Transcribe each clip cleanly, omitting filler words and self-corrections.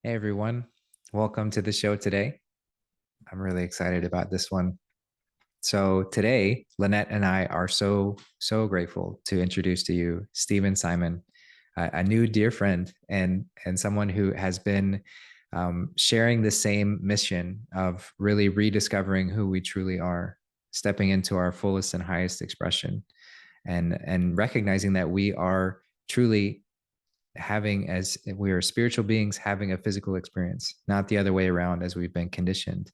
Hey everyone, welcome to the show today. I'm really excited about this one. So today, Lynette and I are so grateful to introduce to you Stephen Simon, a new dear friend and someone who has been sharing the same mission of really rediscovering who we truly are, stepping into our fullest and highest expression, and recognizing that we are truly having as we are spiritual beings having a physical experience, not the other way around as we've been conditioned.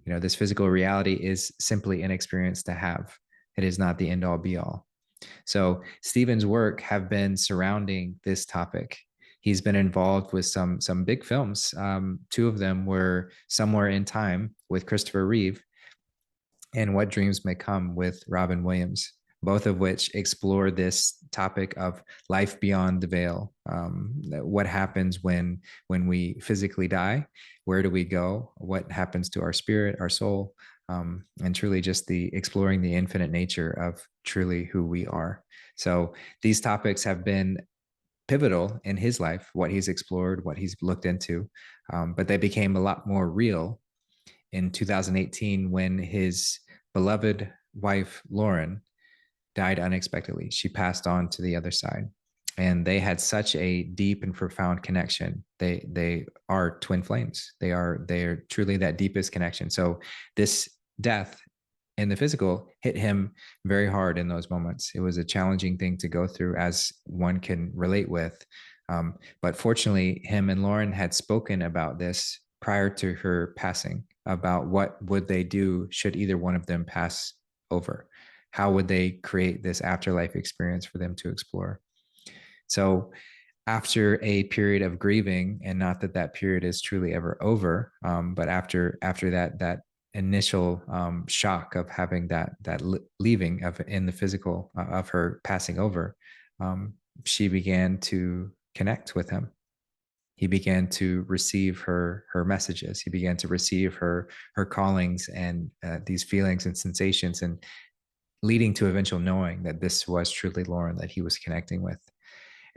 This physical reality is simply an experience to have. It is not the end all be all. So Stephen's work have been surrounding this topic. He's been involved with some big films. Two of them were Somewhere in Time with Christopher Reeve and What Dreams May Come with Robin Williams, both of which explore this topic of life beyond the veil. What happens when we physically die? Where do we go? What happens to our spirit, our soul? And truly just the exploring the infinite nature of truly who we are. So these topics have been pivotal in his life, what he's explored, what he's looked into, but they became a lot more real in 2018 when his beloved wife, Lauren, died unexpectedly. She passed on to the other side. And they had such a deep and profound connection. They are twin flames. They are truly that deepest connection. So this death in the physical hit him very hard in those moments. It was a challenging thing to go through, as one can relate with. But fortunately, him and Lauren had spoken about this prior to her passing, about what would they do should either one of them pass over. How would they create this afterlife experience for them to explore? So after a period of grieving, and not that that period is truly ever over, but after that initial shock of having that leaving of in the physical of her passing over, she began to connect with him. He began to receive her messages. He began to receive her callings and these feelings and sensations, and leading to eventual knowing that this was truly Lauren that he was connecting with.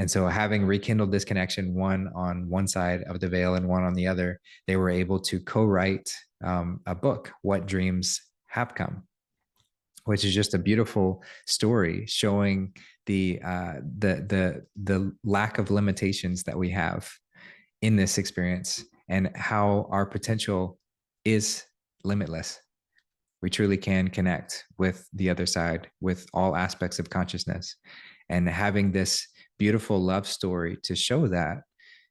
And so, having rekindled this connection, one on one side of the veil and one on the other, they were able to co-write a book, What Dreams Have Come, which is just a beautiful story showing the lack of limitations that we have in this experience, and how our potential is limitless. We truly can connect with the other side, with all aspects of consciousness. And having this beautiful love story to show that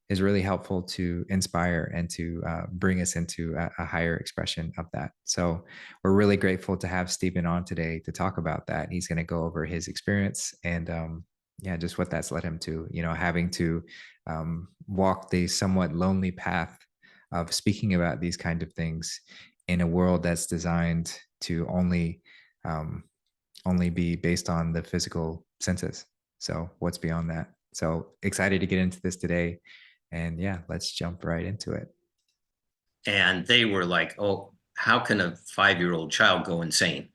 is really helpful to inspire and to bring us into a higher expression of that. So we're really grateful to have Stephen on today to talk about that. He's going to go over his experience and yeah, just what that's led him to, having to walk the somewhat lonely path of speaking about these kind of things in a world that's designed to only be based on the physical senses. So what's beyond that? So excited to get into this today. And yeah, let's jump right into it. And they were like, "Oh, how can a 5-year-old child go insane?"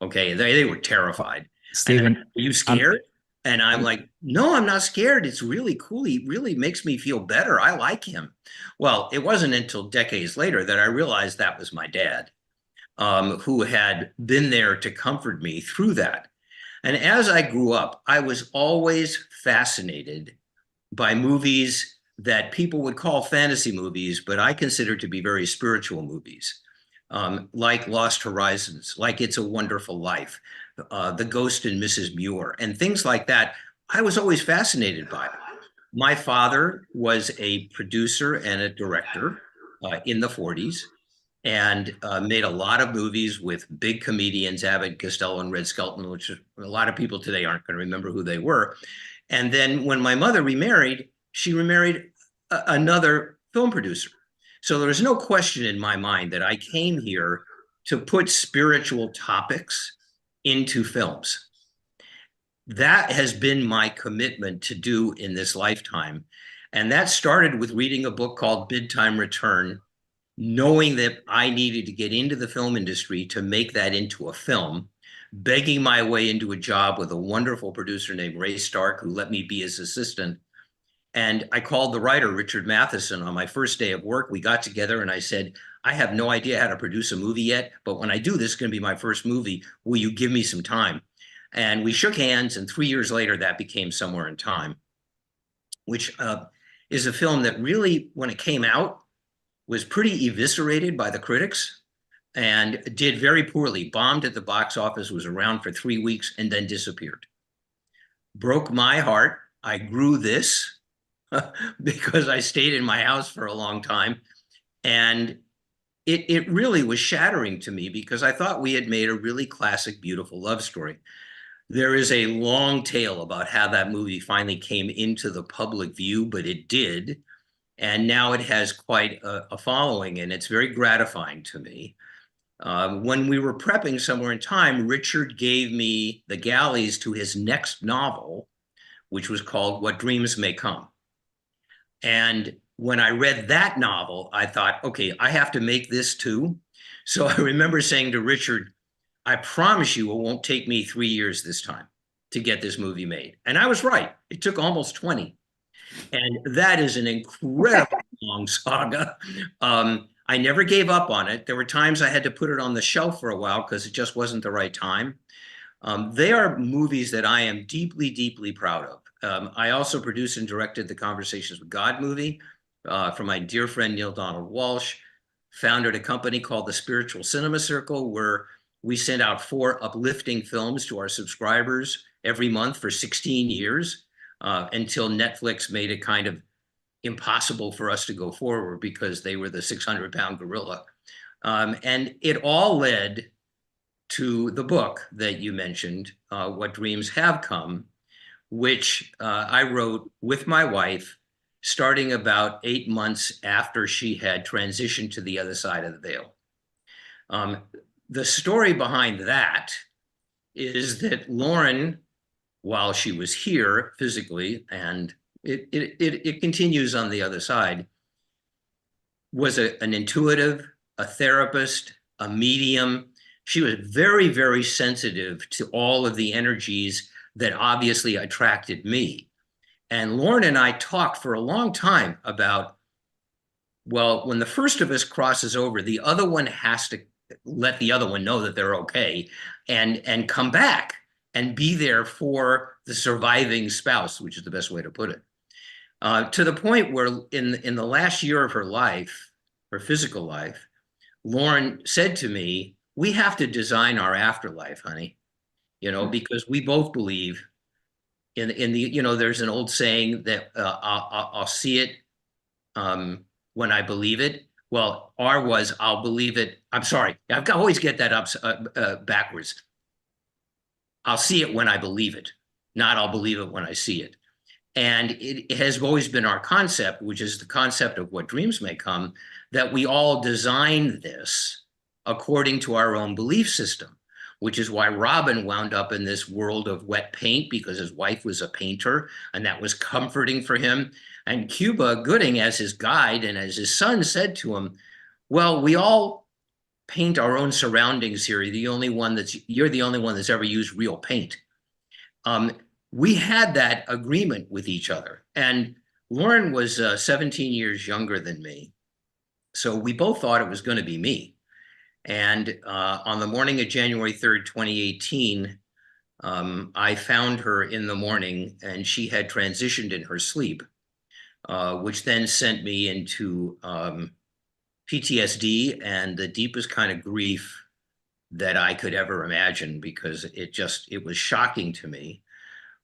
Okay, they were terrified. And then, Stephen, "Are you I'm, scared?" And I'm I'm like, "No, I'm not scared. It's really cool. He really makes me feel better. I like him." Well, it wasn't until decades later that I realized that was my dad, who had been there to comfort me through that. And as I grew up, I was always fascinated by movies that people would call fantasy movies, but I consider to be very spiritual movies, like Lost Horizons, like It's a Wonderful Life, The Ghost and Mrs. Muir, and things like that. I was always fascinated by it. My father was a producer and a director in the 40s, and made a lot of movies with big comedians, Abbott Costello and Red Skelton, which a lot of people today aren't going to remember who they were. And then when my mother remarried, she remarried another film producer. So there was no question in my mind that I came here to put spiritual topics into films. That has been my commitment to do in this lifetime. And that started with reading a book called Bid Time Return, knowing that I needed to get into the film industry to make that into a film, begging my way into a job with a wonderful producer named Ray Stark, who let me be his assistant. And I called the writer, Richard Matheson, on my first day of work. We got together and I said, I have no idea how to produce a movie yet, but when I do, this is going to be my first movie. Will you give me some time? And we shook hands, and 3 years later, that became Somewhere in Time, which is a film that really, when it came out, was pretty eviscerated by the critics and did very poorly, bombed at the box office, was around for 3 weeks, and then disappeared. Broke my heart. I grew this because I stayed in my house for a long time. And it really was shattering to me because I thought we had made a really classic, beautiful love story. There is a long tale about how that movie finally came into the public view, but it did. And now it has quite a following, and it's very gratifying to me. When we were prepping Somewhere in Time, Richard gave me the galleys to his next novel, which was called What Dreams May Come. And when I read that novel, I thought, okay, I have to make this too. So I remember saying to Richard, I promise you it won't take me 3 years this time to get this movie made. And I was right. It took almost 20. And that is an incredibly long saga. I never gave up on it. There were times I had to put it on the shelf for a while because it just wasn't the right time. They are movies that I am deeply, deeply proud of. I also produced and directed the Conversations with God movie for my dear friend Neil Donald Walsh, founded a company called the Spiritual Cinema Circle, where we sent out 4 uplifting films to our subscribers every month for 16 years until Netflix made it kind of impossible for us to go forward because they were the 600-pound gorilla. And it all led to the book that you mentioned, What Dreams Have Come, which I wrote with my wife starting about 8 months after she had transitioned to the other side of the veil. The story behind that is that Lauren, while she was here physically, and it continues on the other side, was an intuitive, a therapist, a medium. She was very, very sensitive to all of the energies that obviously attracted me. And Lauren and I talked for a long time about, well, when the first of us crosses over, the other one has to let the other one know that they're okay and come back and be there for the surviving spouse, which is the best way to put it. To the point where in the last year of her life, her physical life, Lauren said to me, we have to design our afterlife, honey, because we both believe in the, there's an old saying that I'll see it when I believe it. Well, R was, I'll believe it. I'm sorry. I always get that up backwards. I'll see it when I believe it, not I'll believe it when I see it. And it has always been our concept, which is the concept of What Dreams May Come, that we all design this according to our own belief system, which is why Robin wound up in this world of wet paint because his wife was a painter, and that was comforting for him. And Cuba Gooding, as his guide and as his son, said to him, well, we all paint our own surroundings here. You're the only one that's ever used real paint. We had that agreement with each other. And Lauren was 17 years younger than me. So we both thought it was going to be me. And on the morning of January 3rd, 2018, I found her in the morning and she had transitioned in her sleep, which then sent me into PTSD and the deepest kind of grief that I could ever imagine, because it was shocking to me.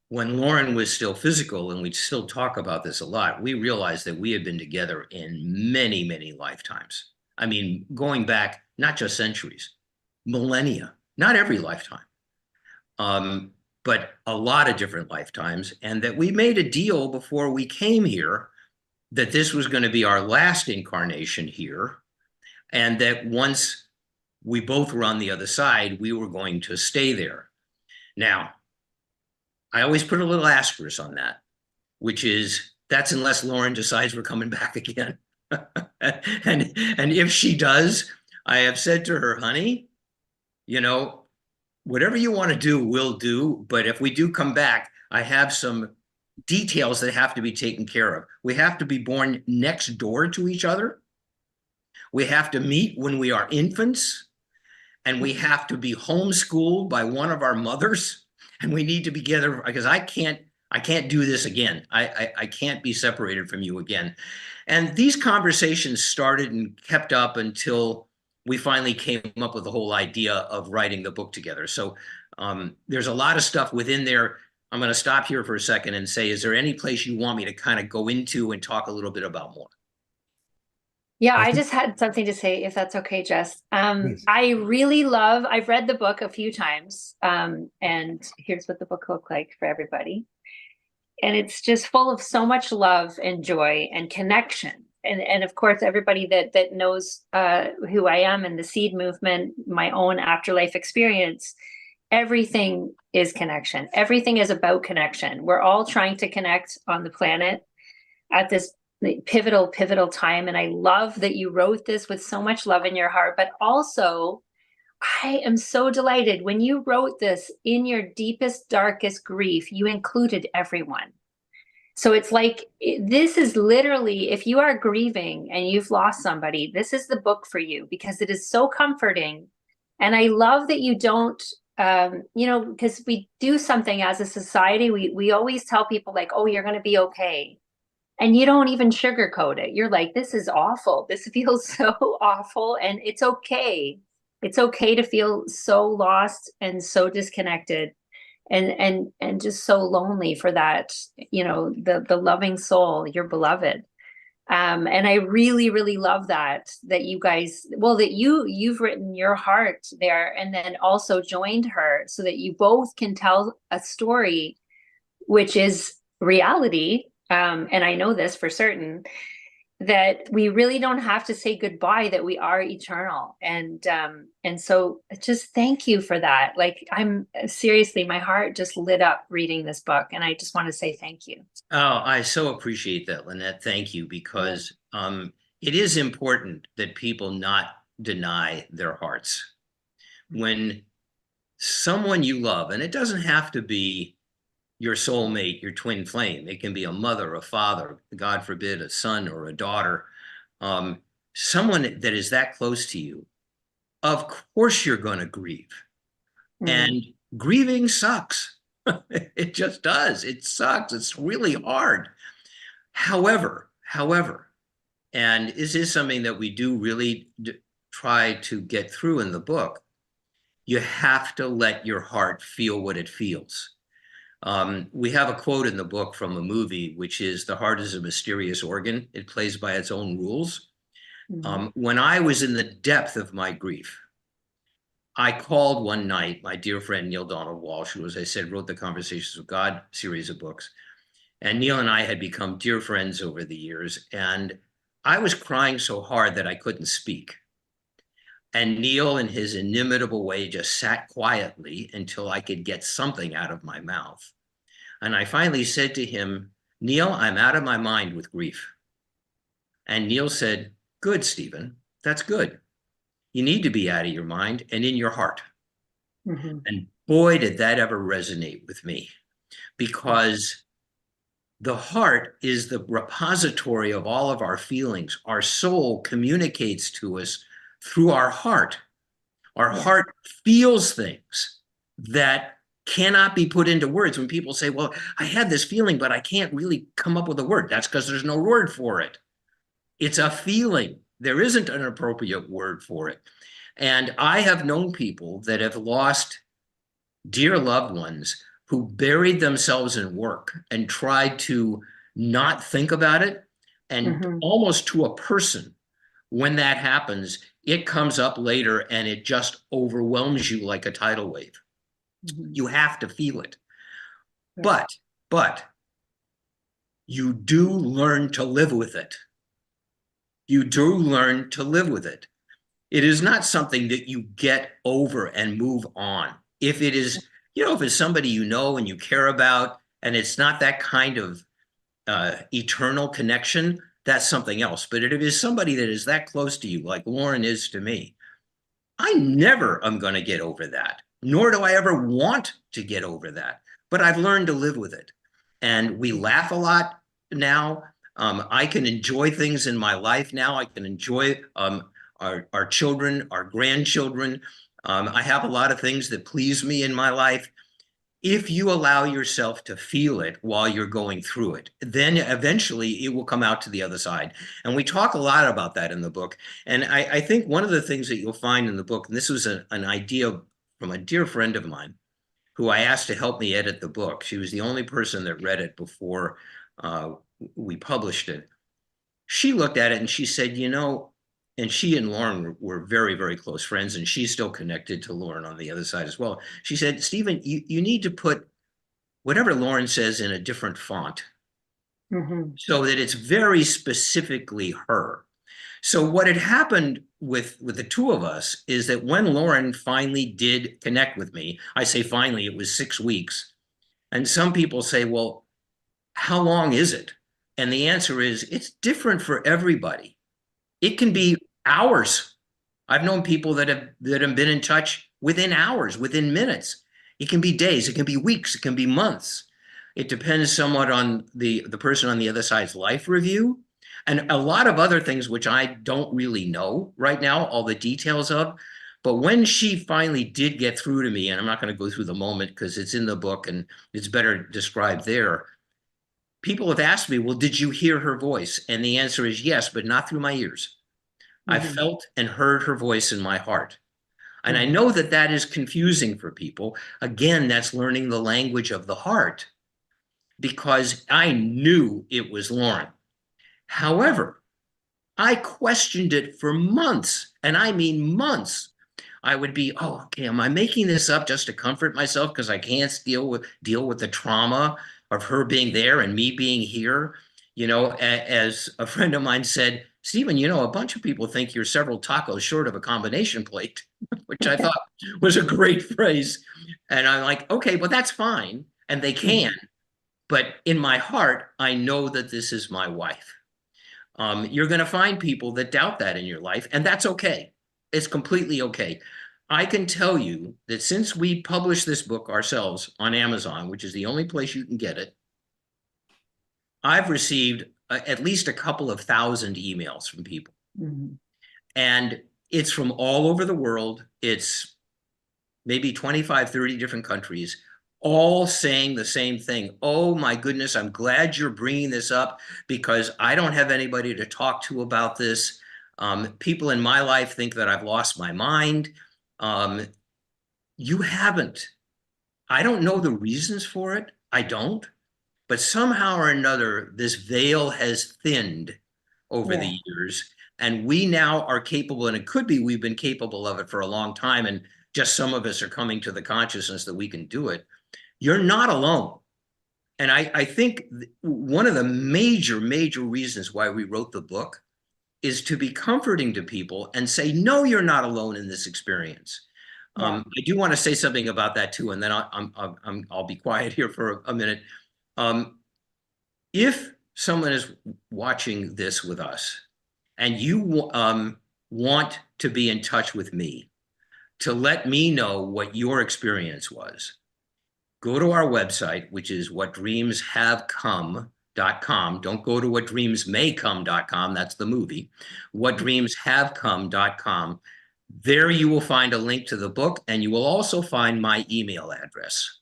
When Lauren was still physical, and we still talk about this a lot, we realized that we had been together in many, many lifetimes. I mean, going back, not just centuries, millennia, not every lifetime, but a lot of different lifetimes. And that we made a deal before we came here that this was going to be our last incarnation here. And that once we both were on the other side, we were going to stay there. Now, I always put a little asterisk on that, which is that's unless Lauren decides we're coming back again. and if she does, I have said to her, honey, whatever you want to do, we'll do. But if we do come back, I have some details that have to be taken care of. We have to be born next door to each other. We have to meet when we are infants, and we have to be homeschooled by one of our mothers, and we need to be together because I can't do this again. I can't be separated from you again. And these conversations started and kept up until we finally came up with the whole idea of writing the book together. So there's a lot of stuff within there. I'm going to stop here for a second and say, is there any place you want me to kind of go into and talk a little bit about more? Yeah, I I think just had something to say, if that's okay, Jess. please. I've read the book a few times, and here's what the book looked like for everybody. And it's just full of so much love and joy and connection. And of course, everybody that knows who I am and the seed movement, my own afterlife experience, everything is connection. Everything is about connection. We're all trying to connect on the planet at this pivotal time. And I love that you wrote this with so much love in your heart, but also I am so delighted when you wrote this in your deepest, darkest grief, you included everyone. So it's like, this is literally, if you are grieving and you've lost somebody, this is the book for you because it is so comforting. And I love that you don't, because we do something as a society, we always tell people like, oh, you're going to be okay. And you don't even sugarcoat it. You're like, this is awful. This feels so awful. And it's okay. It's okay to feel so lost and so disconnected and just so lonely for that, the loving soul, your beloved. And I really, really love that you guys, well, that you've written your heart there and then also joined her so that you both can tell a story, which is reality. And I know this for certain, that we really don't have to say goodbye, that we are eternal. And so just thank you for that. Like, I'm seriously, my heart just lit up reading this book. And I just want to say thank you. Oh, I so appreciate that, Lynette. Thank you, because it is important that people not deny their hearts. When someone you love, and it doesn't have to be your soulmate, your twin flame. It can be a mother, a father, God forbid, a son or a daughter. Someone that is that close to you, of course you're going to grieve. And grieving sucks. It just does. It sucks. It's really hard. However, and this is something that we do really try to get through in the book, you have to let your heart feel what it feels. We have a quote in the book from a movie, which is, "The heart is a mysterious organ. It plays by its own rules." When I was in the depth of my grief, I called one night my dear friend Neil Donald Walsh, who, as I said, wrote the Conversations with God series of books. And Neil and I had become dear friends over the years. And I was crying so hard that I couldn't speak. And Neil, in his inimitable way, just sat quietly until I could get something out of my mouth. And I finally said to him, "Neil, I'm out of my mind with grief." And Neil said, "Good, Stephen, that's good. You need to be out of your mind and in your heart." And boy, did that ever resonate with me, because the heart is the repository of all of our feelings. Our soul communicates to us through our heart. Our heart feels things that cannot be put into words. When people say, "Well, I had this feeling, but I can't really come up with a word," that's because there's no word for it. It's a feeling. There isn't an appropriate word for it. And I have known people that have lost dear loved ones who buried themselves in work and tried to not think about it. And almost to a person, when that happens, it comes up later and it just overwhelms you like a tidal wave. You have to feel it. But you do learn to live with it. You do learn to live with it. It is not something that you get over and move on. If it is, if it's somebody you know and you care about, and it's not that kind of eternal connection, that's something else. But if it is somebody that is that close to you, like Lauren is to me, I never am going to get over that, nor do I ever want to get over that. But I've learned to live with it. and we laugh a lot now. I can enjoy things in my life now. I can enjoy our children, our grandchildren. I have a lot of things that please me in my life. If you allow yourself to feel it while you're going through it, then eventually it will come out to the other side. And we talk a lot about that in the book. And I think one of the things that you'll find in the book, and this was an idea from a dear friend of mine who I asked to help me edit the book. She was the only person that read it before we published it. She looked at it and she said, you know, and she and Lauren were very, very close friends, and she's still connected to Lauren on the other side as well. She said, Stephen, you need to put whatever Lauren says in a different font so that it's very specifically her. So what had happened with the two of us is that when Lauren finally did connect with me, I say finally, it was 6 weeks. And some people say, well, how long is it? And the answer is, it's different for everybody. It can be hours. I've known people that have been in touch within hours, within minutes. It can be days, it can be weeks, it can be months. It depends somewhat on the person on the other side's life review and a lot of other things which I don't really know right now, all the details of. But when she finally did get through to me, and I'm not going to go through the moment because it's in the book and it's better described there, people have asked me, well, did you hear her voice? And the answer is yes, but not through my ears. I felt and heard her voice in my heart. And I know that that is confusing for people. Again, that's learning the language of the heart, because I knew it was Lauren. However, I questioned it for months, and I mean months. I would be, oh, okay, am I making this up just to comfort myself because I can't deal with the trauma of her being there and me being here? You know, as a friend of mine said, Stephen, you know, a bunch of people think you're several tacos short of a combination plate, which I thought was a great phrase. And I'm like, okay, well, that's fine. And they can. But in my heart, I know that this is my wife. You're going to find people that doubt that in your life, and that's okay. It's completely okay. I can tell you that since we published this book ourselves on Amazon, which is the only place you can get it, I've received at least a couple of thousand emails from people. And it's from all over the world. It's maybe 25, 30 different countries, all saying the same thing. Oh my goodness, I'm glad you're bringing this up because I don't have anybody to talk to about this. People in my life think that I've lost my mind. You haven't. I don't know the reasons for it. I don't. But somehow or another, this veil has thinned over the years. And we now are capable, and it could be we've been capable of it for a long time, and just some of us are coming to the consciousness that we can do it. You're not alone. And I think one of the major reasons why we wrote the book is to be comforting to people and say, no, you're not alone in this experience. I do want to say something about that too, and then I'll be quiet here for a minute. If someone is watching this with us and you want to be in touch with me, to let me know what your experience was, go to our website, which is whatdreamshavecome.com. Don't go to whatdreamsmaycome.com. That's the movie. Whatdreamshavecome.com. There you will find a link to the book, and you will also find my email address.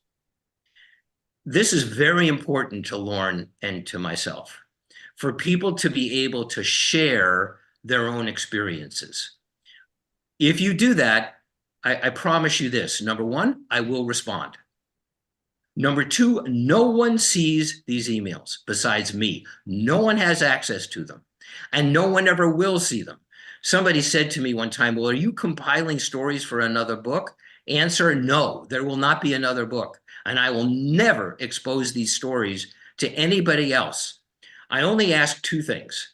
This is very important to Lauren and to myself, for people to be able to share their own experiences. If you do that, I promise you this. Number one, I will respond. Number two, no one sees these emails besides me. No one has access to them, and no one ever will see them. Somebody said to me one time, well, are you compiling stories for another book? Answer, no, there will not be another book. And I will never expose these stories to anybody else. I only ask two things.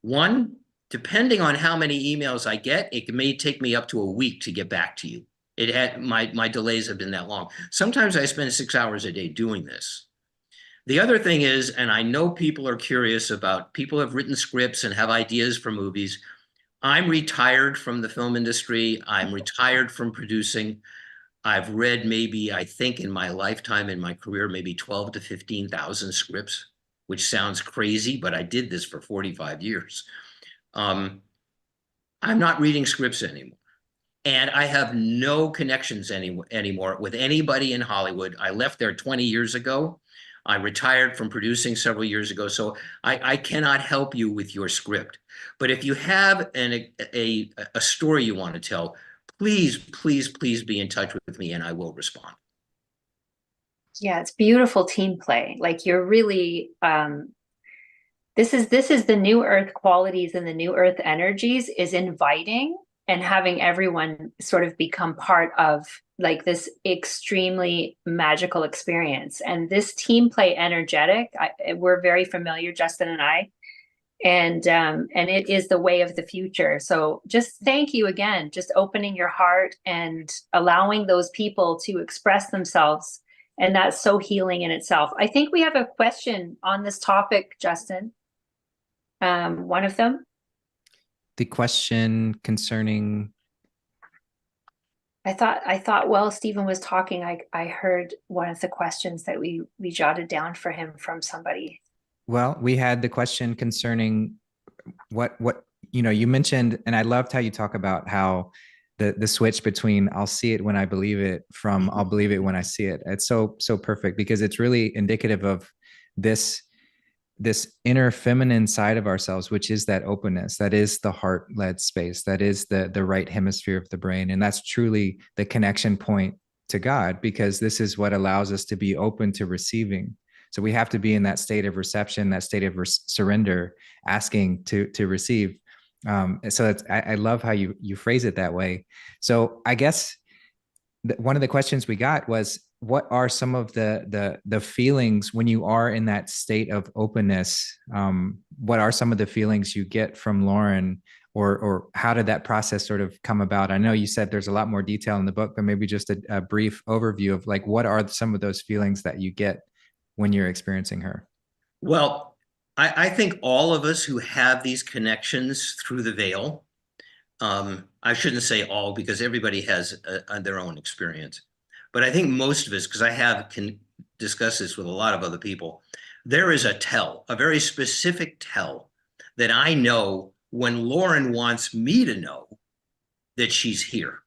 One, depending on how many emails I get, it may take me up to a week to get back to you. My delays have been that long. Sometimes I spend 6 hours a day doing this. The other thing is, and I know people are curious about, people have written scripts and have ideas for movies. I'm retired from the film industry. I'm retired from producing. I've read maybe, I think in my lifetime, in my career, maybe 12 to 15,000 scripts, which sounds crazy, but I did this for 45 years. I'm not reading scripts anymore. And I have no connections anymore with anybody in Hollywood. I left there 20 years ago. I retired from producing several years ago. So I cannot help you with your script. But if you have a story you want to tell, please, please, please be in touch with me and I will respond. Yeah, it's beautiful team play. Like you're really this is the new earth qualities and the new earth energies is inviting and having everyone sort of become part of like this extremely magical experience. And this team play energetic, we're very familiar, Justin and I, and it is the way of the future. So just thank you again, just opening your heart and allowing those people to express themselves. And that's so healing in itself. I think we have a question on this topic, Justin. One of them. The question concerning. I thought while Stephen was talking, I heard one of the questions that we jotted down for him from somebody. Well, we had the question concerning what you mentioned, and I loved how you talk about how the switch between I'll see it when I believe it from I'll believe it when I see it. It's so perfect because it's really indicative of this inner feminine side of ourselves, which is that openness, that is the heart-led space, that is the right hemisphere of the brain. And that's truly the connection point to God, because this is what allows us to be open to receiving. So we have to be in that state of reception, that state of surrender, asking to receive. So I love how you phrase it that way. So I guess one of the questions we got was, what are some of the feelings when you are in that state of openness? What are some of the feelings you get from Lauren, or how did that process sort of come about? I know you said there's a lot more detail in the book, but maybe just a brief overview of like, what are some of those feelings that you get when you're experiencing her? Well, I think all of us who have these connections through the veil, I shouldn't say all because everybody has their own experience, but I think most of us, because I can discuss this with a lot of other people, there is a very specific tell that I know when Lauren wants me to know that she's here.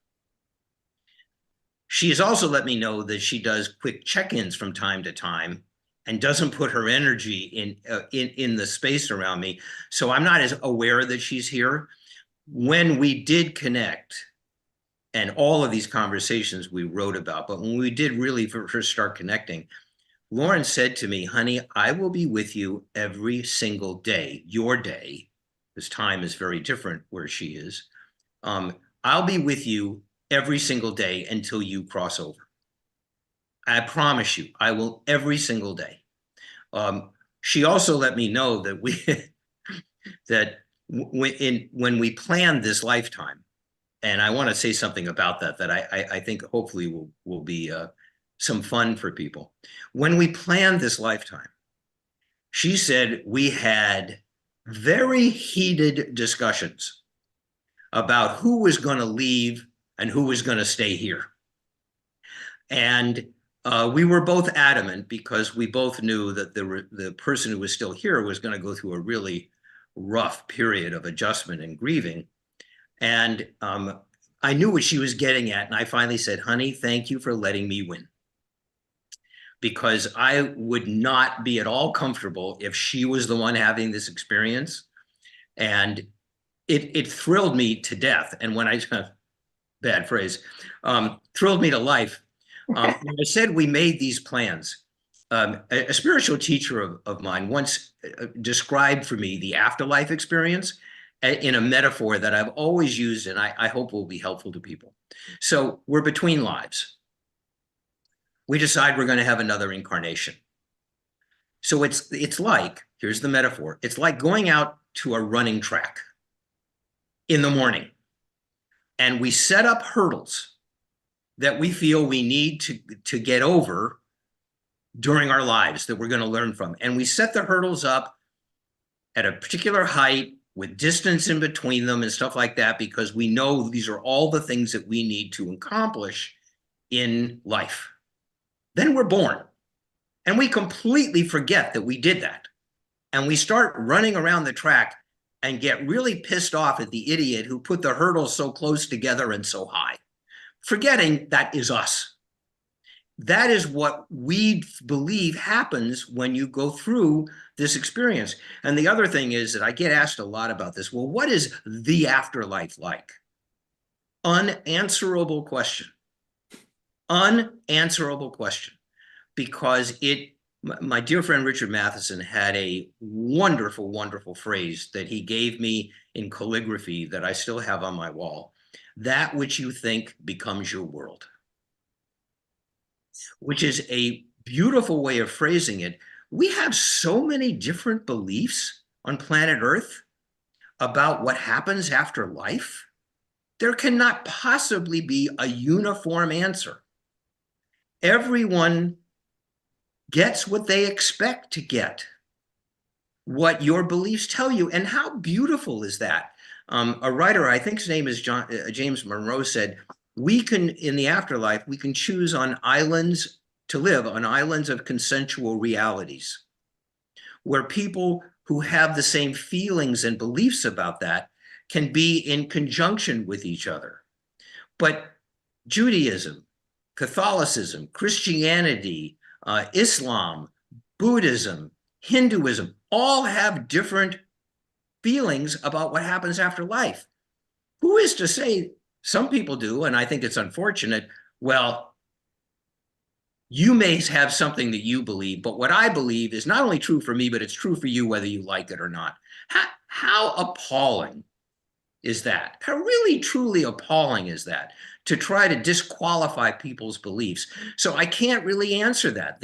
She has also let me know that she does quick check-ins from time to time and doesn't put her energy in the space around me. So I'm not as aware that she's here. When we did connect, and all of these conversations we wrote about, but when we did really first start connecting, Lauren said to me, honey, I will be with you every single day, your day, because time is very different where she is. I'll be with you every single day until you cross over. I promise you, I will every single day. She also let me know that when we planned this lifetime, and I want to say something about that I think hopefully will be some fun for people. When we planned this lifetime, she said we had very heated discussions about who was going to leave and who was going to stay here. And we were both adamant because we both knew that the person who was still here was going to go through a really rough period of adjustment and grieving. And I knew what she was getting at. And I finally said, honey, thank you for letting me win. Because I would not be at all comfortable if she was the one having this experience. And it thrilled me to death. And when bad phrase, thrilled me to life. When I said we made these plans, a spiritual teacher of mine once described for me the afterlife experience in a metaphor that I've always used and I hope will be helpful to people. So we're between lives. We decide we're going to have another incarnation. So it's like, here's the metaphor, it's like going out to a running track in the morning, and we set up hurdles that we feel we need to get over during our lives that we're going to learn from. And we set the hurdles up at a particular height with distance in between them and stuff like that, because we know these are all the things that we need to accomplish in life. Then we're born. And we completely forget that we did that. And we start running around the track and get really pissed off at the idiot who put the hurdles so close together and so high, forgetting that is us. That is what we believe happens when you go through this experience. And the other thing is that I get asked a lot about this. Well, what is the afterlife like? Unanswerable question. Unanswerable question. Because my dear friend Richard Matheson had a wonderful, wonderful phrase that he gave me in calligraphy that I still have on my wall. That which you think becomes your world. Which is a beautiful way of phrasing it. We have so many different beliefs on planet Earth about what happens after life. There cannot possibly be a uniform answer. Everyone gets what they expect to get, what your beliefs tell you. And how beautiful is that? A writer, I think his name is James Monroe, said, we can, in the afterlife, we can choose on islands to live on islands of consensual realities, where people who have the same feelings and beliefs about that can be in conjunction with each other. But Judaism, Catholicism, Christianity, Islam, Buddhism, Hinduism, all have different feelings about what happens after life. Who is to say? Some people do, and I think it's unfortunate. Well, you may have something that you believe, but what I believe is not only true for me, but it's true for you whether you like it or not. How appalling is that? How really, truly appalling is that, to try to disqualify people's beliefs? So I can't really answer that.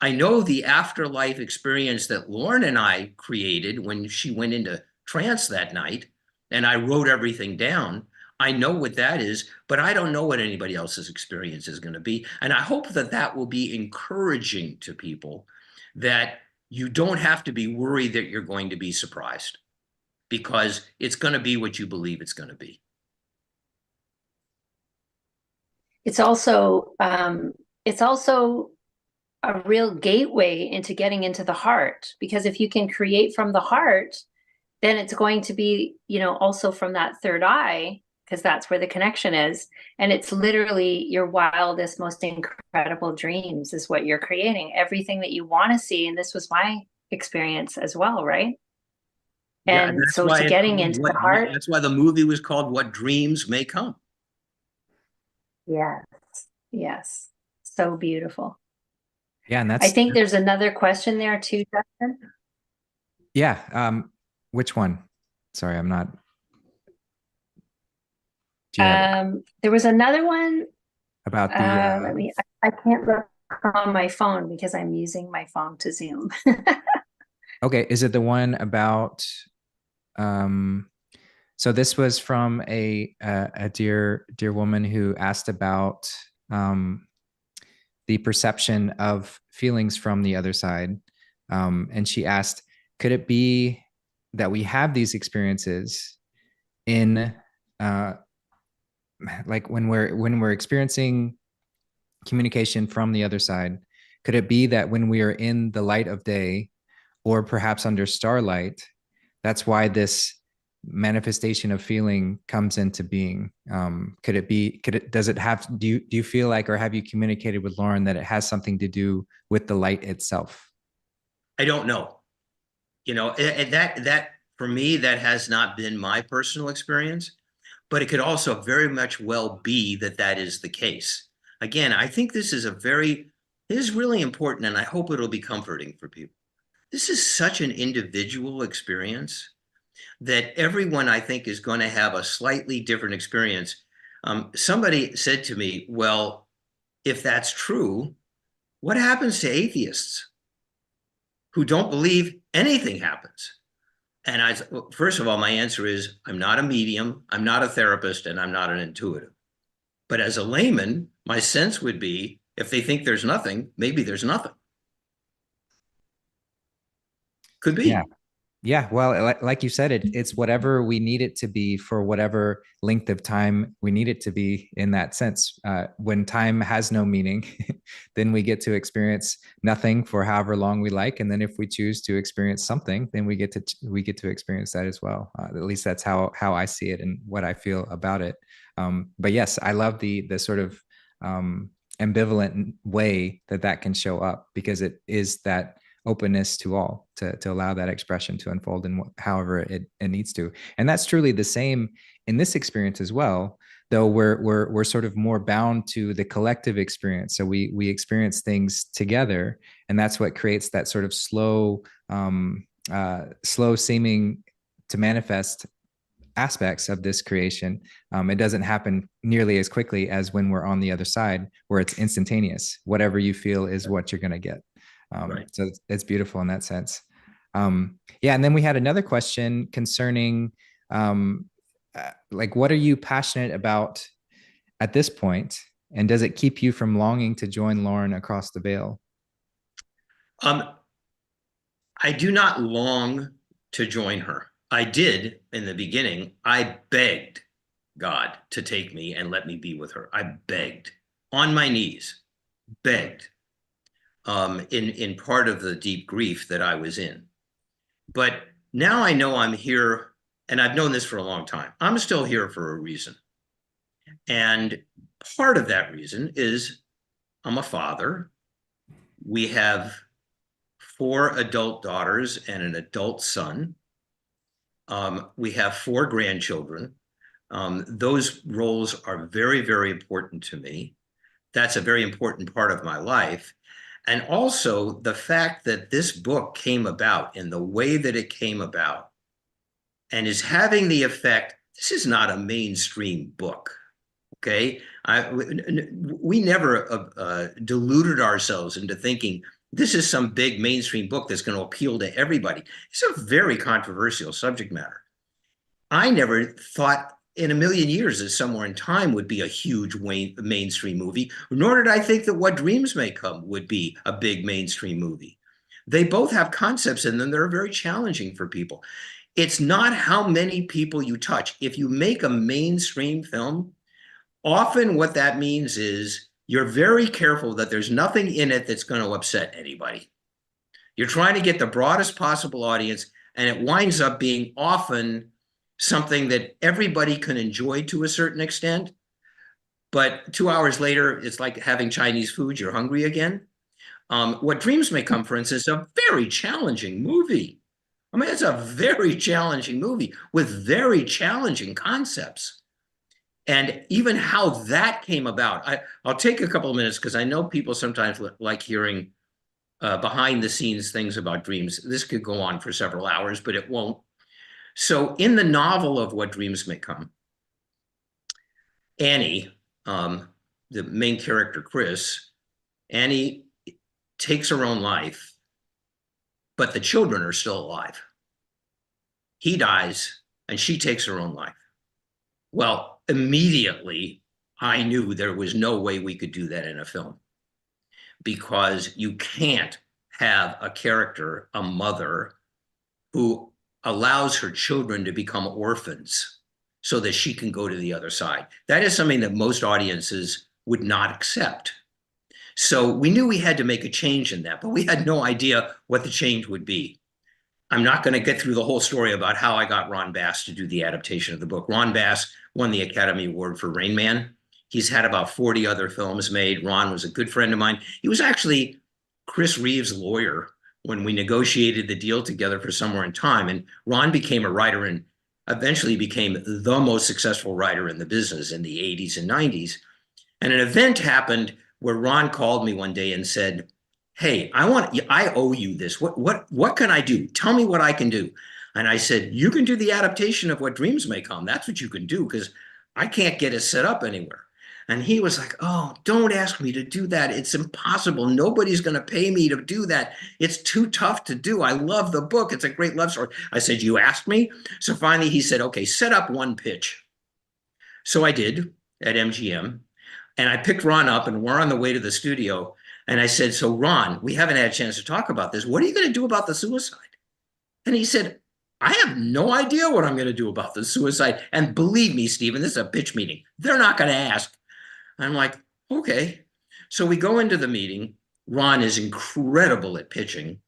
I know the afterlife experience that Lauren and I created when she went into trance that night, and I wrote everything down. I know what that is, but I don't know what anybody else's experience is going to be. And I hope that that will be encouraging to people, that you don't have to be worried that you're going to be surprised, because it's going to be what you believe it's going to be. It's also a real gateway into getting into the heart, because if you can create from the heart, then it's going to be, also from that third eye, because that's where the connection is. And it's literally your wildest, most incredible dreams is what you're creating, everything that you want to see. And this was my experience as well, right? And Yeah, so to getting into the heart. That's why the movie was called What Dreams May Come. Yes. Yes. So beautiful. Yeah. And I think there's another question there too, Justin. Yeah. Which one? Sorry, I'm not. There was another one about the I can't look on my phone because I'm using my phone to Zoom. Okay, is it the one about so this was from a dear woman who asked about the perception of feelings from the other side, and she asked, could it be that we have these experiences in like when we're experiencing communication from the other side? Could it be that when we are in the light of day, or perhaps under starlight, that's why this manifestation of feeling comes into being? Does it have, do you feel like, or have you communicated with Lauren that it has something to do with the light itself? I don't know. That for me, that has not been my personal experience, but it could also very much well be that is the case. Again, I think this is really important, and I hope it'll be comforting for people. This is such an individual experience that everyone, I think, is going to have a slightly different experience. Somebody said to me, well, if that's true, what happens to atheists who don't believe anything happens? And first of all, my answer is, I'm not a medium, I'm not a therapist, and I'm not an intuitive. But as a layman, my sense would be, if they think there's nothing, maybe there's nothing. Could be. Yeah. Yeah, well, like you said, it's whatever we need it to be for whatever length of time we need it to be in that sense. When time has no meaning, then we get to experience nothing for however long we like, and then if we choose to experience something, then we get to experience that as well. At least that's how I see it and what I feel about it. But yes, I love the sort of ambivalent way that that can show up, because it is that openness to all, to allow that expression to unfold in however it needs to. And that's truly the same in this experience as well, though we're sort of more bound to the collective experience. So we experience things together, and that's what creates that sort of slow seeming to manifest aspects of this creation. It doesn't happen nearly as quickly as when we're on the other side, where it's instantaneous. Whatever you feel is what you're going to get. Right. So it's beautiful in that sense. Yeah, and then we had another question concerning, like, what are you passionate about at this point, and does it keep you from longing to join Lauren across the veil? Um, I do not long to join her. I did in the beginning. I begged God to take me and let me be with her. I begged on my knees, begged, in part of the deep grief that I was in. But now I know I'm here, and I've known this for a long time. I'm still here for a reason. And part of that reason is I'm a father. We have 4 adult daughters and an adult son. We have 4 grandchildren. Those roles are very, very important to me. That's a very important part of my life. And also the fact that this book came about in the way that it came about and is having the effect. This is not a mainstream book. Okay. We never deluded ourselves into thinking this is some big mainstream book that's going to appeal to everybody. It's a very controversial subject matter. I never thought in a million years that Somewhere in Time would be a huge mainstream movie, nor did I think that What Dreams May Come would be a big mainstream movie. They both have concepts in them that are very challenging for people. It's not how many people you touch. If you make a mainstream film, often what that means is you're very careful that there's nothing in it that's going to upset anybody. You're trying to get the broadest possible audience, and it winds up being often something that everybody can enjoy to a certain extent. But 2 hours later, it's like having Chinese food, you're hungry again. What Dreams May Come, for instance, is a very challenging movie. I mean, it's a very challenging movie with very challenging concepts. And even how that came about, I'll take a couple of minutes because I know people sometimes like hearing behind the scenes things about dreams. This could go on for several hours, but it won't. So in the novel of What Dreams May Come, Annie, the main character, Chris, Annie takes her own life, but the children are still alive. He dies and she takes her own life. Well, immediately I knew there was no way we could do that in a film, because you can't have a character, a mother, who allows her children to become orphans so that she can go to the other side. That is something that most audiences would not accept. So we knew we had to make a change in that, but we had no idea what the change would be. I'm not going to get through the whole story about how I got Ron Bass to do the adaptation of the book. Ron Bass won the Academy Award for Rain Man. He's had about 40 other films made. Ron was a good friend of mine. He was actually Chris Reeve's lawyer when we negotiated the deal together for Somewhere in Time. And Ron became a writer and eventually became the most successful writer in the business in the 80s and 90s. And an event happened where Ron called me one day and said, "Hey, I owe you this. What can I do? Tell me what I can do." And I said, "You can do the adaptation of What Dreams May Come. That's what you can do, because I can't get it set up anywhere." And he was like, "Oh, don't ask me to do that. It's impossible. Nobody's going to pay me to do that. It's too tough to do. I love the book. It's a great love story." I said, "You asked me?" So finally he said, "Okay, set up one pitch." So I did at MGM. And I picked Ron up and we're on the way to the studio. And I said, "So Ron, we haven't had a chance to talk about this. What are you going to do about the suicide?" And he said, I have no idea what I'm going to do about the suicide. And believe me, Stephen, this is a pitch meeting. They're not going to ask. I'm like, okay. So we go into the meeting. Ron is incredible at pitching,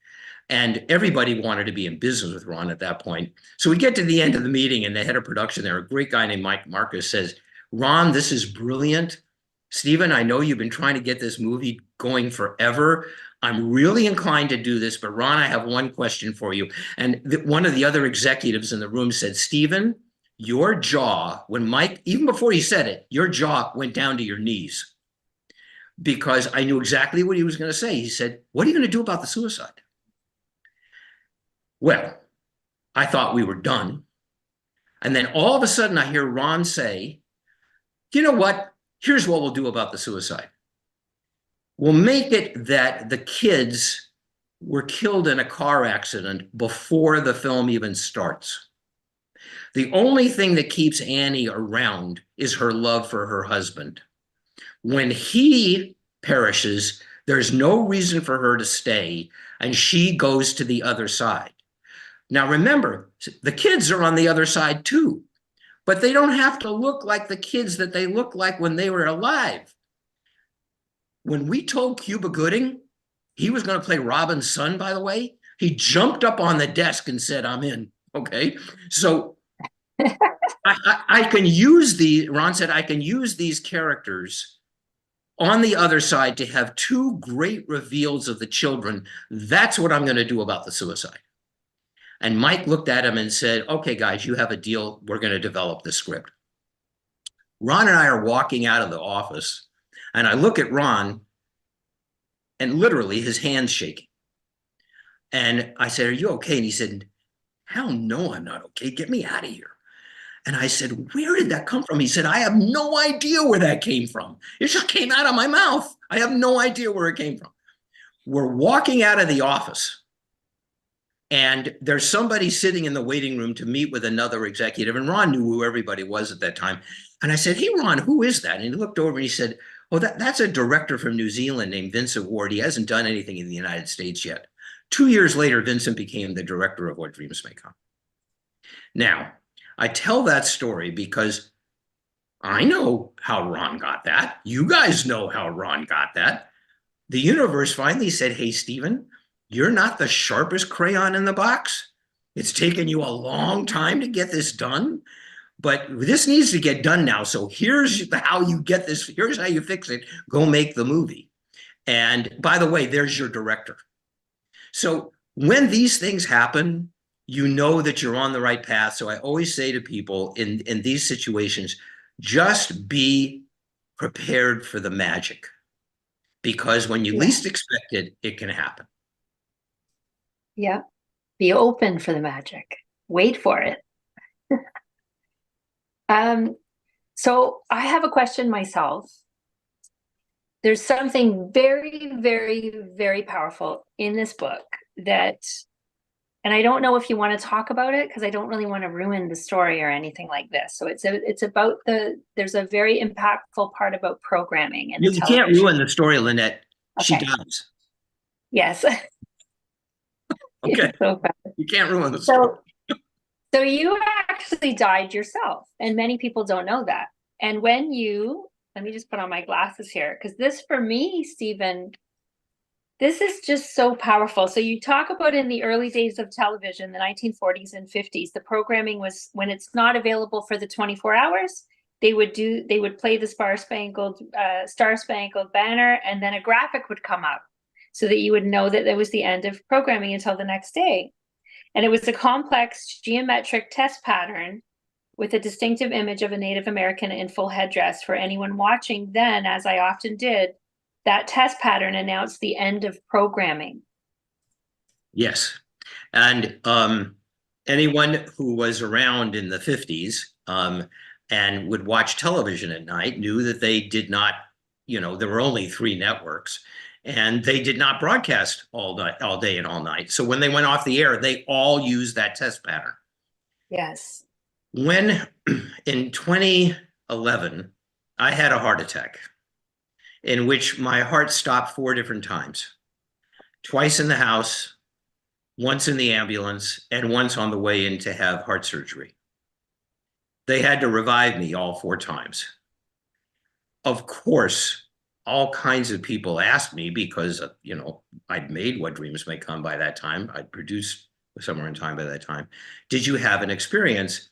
and everybody wanted to be in business with Ron at that point. So we get to the end of the meeting, and the head of production there, a great guy named Mike Marcus, says, Ron, this is brilliant. Stephen, I know you've been trying to get this movie going forever. I'm really inclined to do this, but Ron, I have one question for you. And one of the other executives in the room said, Stephen, your jaw, when Mike, even before he said it, your jaw went down to your knees, because I knew exactly what he was going to say. He said, what are you going to do about the suicide? Well, I thought we were done. And then all of a sudden I hear Ron say, you know what? Here's what we'll do about the suicide. We'll make it that the kids were killed in a car accident before the film even starts. The only thing that keeps Annie around is her love for her husband. When he perishes, there's no reason for her to stay, and she goes to the other side. Now, remember, the kids are on the other side too, but they don't have to look like the kids that they looked like when they were alive. When we told Cuba Gooding he was going to play Robin's son, by the way, he jumped up on the desk and said, I'm in. Okay. So I can use Ron said, I can use these characters on the other side to have two great reveals of the children. That's what I'm going to do about the suicide. And Mike looked at him and said, okay, guys, you have a deal. We're going to develop the script. Ron and I are walking out of the office, and I look at Ron, and literally his hand's shaking. And I said, are you okay? And he said, hell no, I'm not okay. Get me out of here. And I said, where did that come from? He said, I have no idea where that came from. It just came out of my mouth. I have no idea where it came from. We're walking out of the office, and there's somebody sitting in the waiting room to meet with another executive. And Ron knew who everybody was at that time. And I said, hey, Ron, who is that? And he looked over and he said, oh, that's a director from New Zealand named Vincent Ward. He hasn't done anything in the United States yet. 2 years later, Vincent became the director of What Dreams May Come. Now, I tell that story because I know how Ron got that. You guys know how Ron got that. The universe finally said, hey, Stephen, you're not the sharpest crayon in the box. It's taken you a long time to get this done, but this needs to get done now. So here's how you get this. Here's how you fix it. Go make the movie. And by the way, there's your director. So when these things happen, you know that you're on the right path. So I always say to people in these situations, just be prepared for the magic, because when you least expect it, it can happen. Yeah. Be open for the magic. Wait for it. So I have a question myself. There's something very, very, very powerful in this book that, and I don't know if you want to talk about it because I don't really want to ruin the story or anything like this. So it's about there's a very impactful part about programming. And you can't ruin the story, Lynette. Okay. She does. Yes. Okay. So you can't ruin the story. So you actually died yourself, and many people don't know that. And when you, let me just put on my glasses here, because this for me, Stephen, this is just so powerful. So you talk about in the early days of television, the 1940s and 50s, the programming was, when it's not available for the 24 hours, they would play the Star Spangled Banner, and then a graphic would come up so that you would know that there was the end of programming until the next day. And it was a complex geometric test pattern with a distinctive image of a Native American in full headdress. For anyone watching then, as I often did, that test pattern announced the end of programming. Yes. And anyone who was around in the 50s and would watch television at night knew that they did not, there were only 3 networks. And they did not broadcast all day and all night. So when they went off the air, they all used that test pattern. Yes. When in 2011, I had a heart attack in which my heart stopped 4 different times, twice in the house, once in the ambulance, and once on the way in to have heart surgery. They had to revive me all 4 times. Of course, all kinds of people asked me because, I'd made What Dreams May Come by that time. I'd produced Somewhere in Time by that time. Did you have an experience?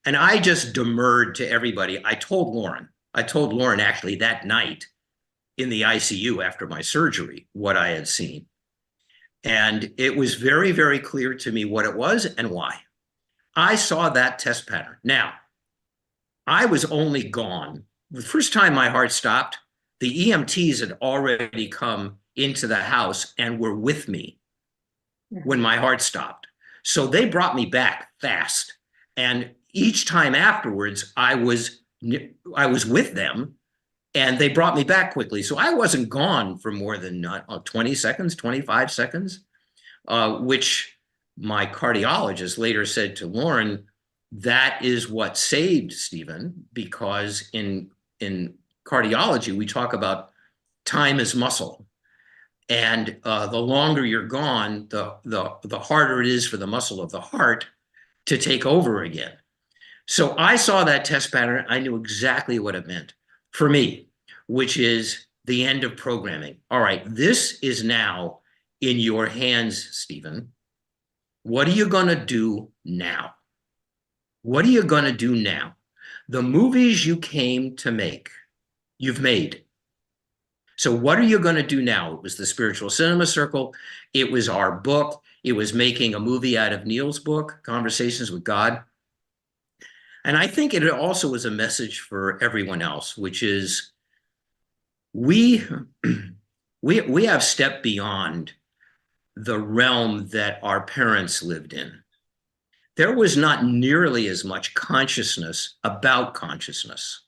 And I just demurred to everybody. I told Lauren actually that night in the ICU after my surgery what I had seen. And it was very, very clear to me what it was and why. I saw that test pattern. Now, I was only gone. The first time my heart stopped, the EMTs had already come into the house and were with me when my heart stopped. So they brought me back fast. And each time afterwards, I was with them and they brought me back quickly. So I wasn't gone for more than 20 seconds, 25 seconds, which my cardiologist later said to Lauren, that is what saved Stephen, because in cardiology, we talk about time is muscle. And the longer you're gone, the harder it is for the muscle of the heart to take over again. So I saw that test pattern. I knew exactly what it meant for me, which is the end of programming. All right, this is now in your hands, Stephen. What are you going to do now? What are you going to do now? The movies you came to make, you've made. So what are you going to do now? It was the Spiritual Cinema Circle. It was our book. It was making a movie out of Neil's book, Conversations with God. And I think it also was a message for everyone else, which is we have stepped beyond the realm that our parents lived in. There was not nearly as much consciousness about consciousness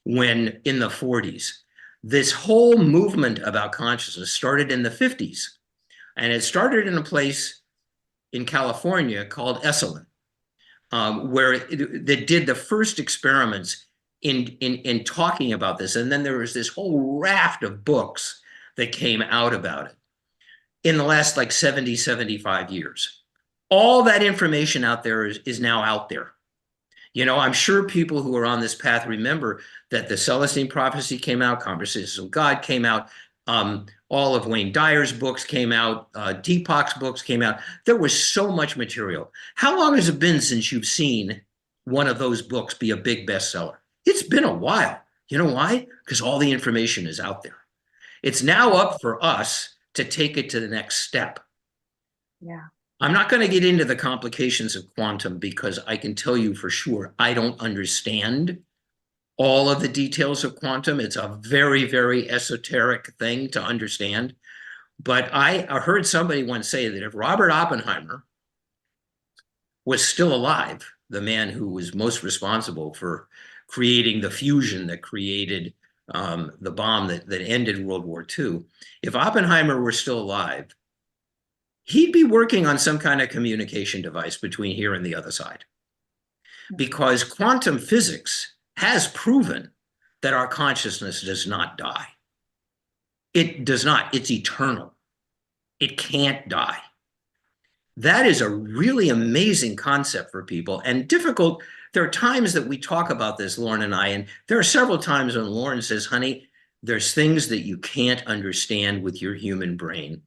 when in the 40s. This whole movement about consciousness started in the 50s. And it started in a place in California called Esalen, where they did the first experiments in talking about this. And then there was this whole raft of books that came out about it in the last 70, 75 years. All that information out there is now out there. I'm sure people who are on this path remember that the Celestine Prophecy came out, Conversations with God came out, all of Wayne Dyer's books came out, Deepak's books came out. There was so much material. How long has it been since you've seen one of those books be a big bestseller? It's been a while. You know why? Because all the information is out there. It's now up for us to take it to the next step. Yeah. I'm not going to get into the complications of quantum because I can tell you for sure I don't understand all of the details of quantum. It's a very, very esoteric thing to understand. But I heard somebody once say that if Robert Oppenheimer was still alive, the man who was most responsible for creating the fusion that created the bomb that ended World War II, if Oppenheimer were still alive, he'd be working on some kind of communication device between here and the other side. Because quantum physics has proven that our consciousness does not die. It does not. It's eternal. It can't die. That is a really amazing concept for people and difficult. There are times that we talk about this, Lauren and I, and there are several times when Lauren says, honey, there's things that you can't understand with your human brain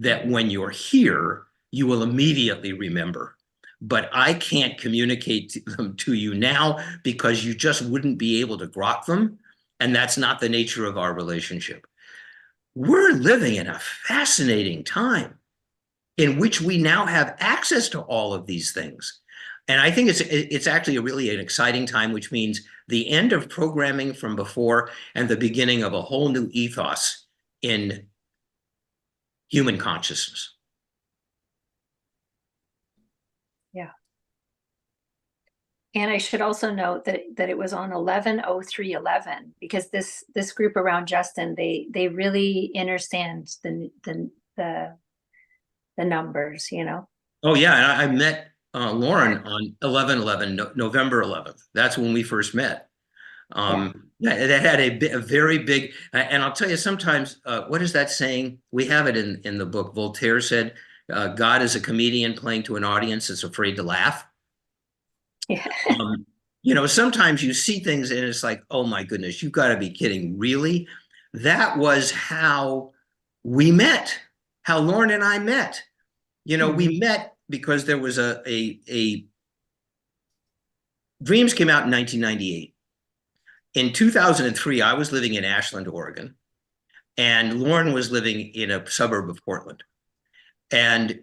that when you're here, you will immediately remember. But I can't communicate them to you now because you just wouldn't be able to grok them. And that's not the nature of our relationship. We're living in a fascinating time in which we now have access to all of these things. And I think it's actually really an exciting time, which means the end of programming from before and the beginning of a whole new ethos in human consciousness. Yeah. And I should also note that it was on 11/03/11 because this group around Justin, they really understand the numbers, Oh yeah, and I met Lauren on 11/11, November 11th. That's when we first met. That had a very big, and I'll tell you sometimes, what is that saying? We have it in the book. Voltaire said, God is a comedian playing to an audience that's afraid to laugh. Yeah. Sometimes you see things and it's like, oh my goodness, you got to be kidding. Really? That was how we met, how Lauren and I met. We met because there was a Dreams came out in 1998. In 2003, I was living in Ashland, Oregon, and Lauren was living in a suburb of Portland. And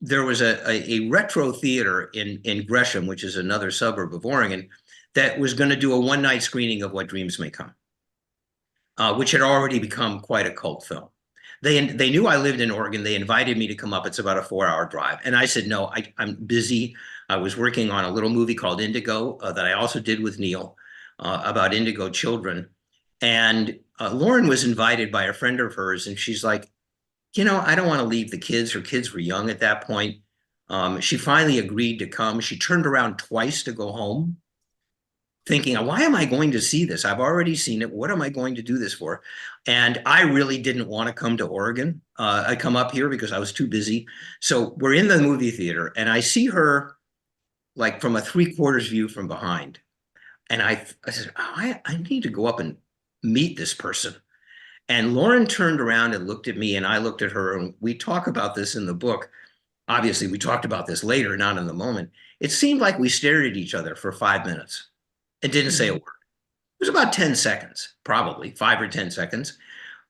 there was a retro theater in Gresham, which is another suburb of Oregon, that was going to do a one-night screening of What Dreams May Come, which had already become quite a cult film. They knew I lived in Oregon. They invited me to come up. It's about a 4-hour drive. And I said, no, I'm busy. I was working on a little movie called Indigo that I also did with Neil about indigo children. And Lauren was invited by a friend of hers, and she's like, I don't want to leave the kids. Her kids were young at that point. She finally agreed to come. She turned around twice to go home, thinking, why am I going to see this? I've already seen it. What am I going to do this for? And I really didn't want to come to Oregon. I come up here because I was too busy. So we're in the movie theater, and I see her like from a 3/4 view from behind. And I said, I need to go up and meet this person. And Lauren turned around and looked at me, and I looked at her, and we talk about this in the book. Obviously, we talked about this later, not in the moment. It seemed like we stared at each other for 5 minutes and didn't say a word. It was about 10 seconds, probably 5 or 10 seconds.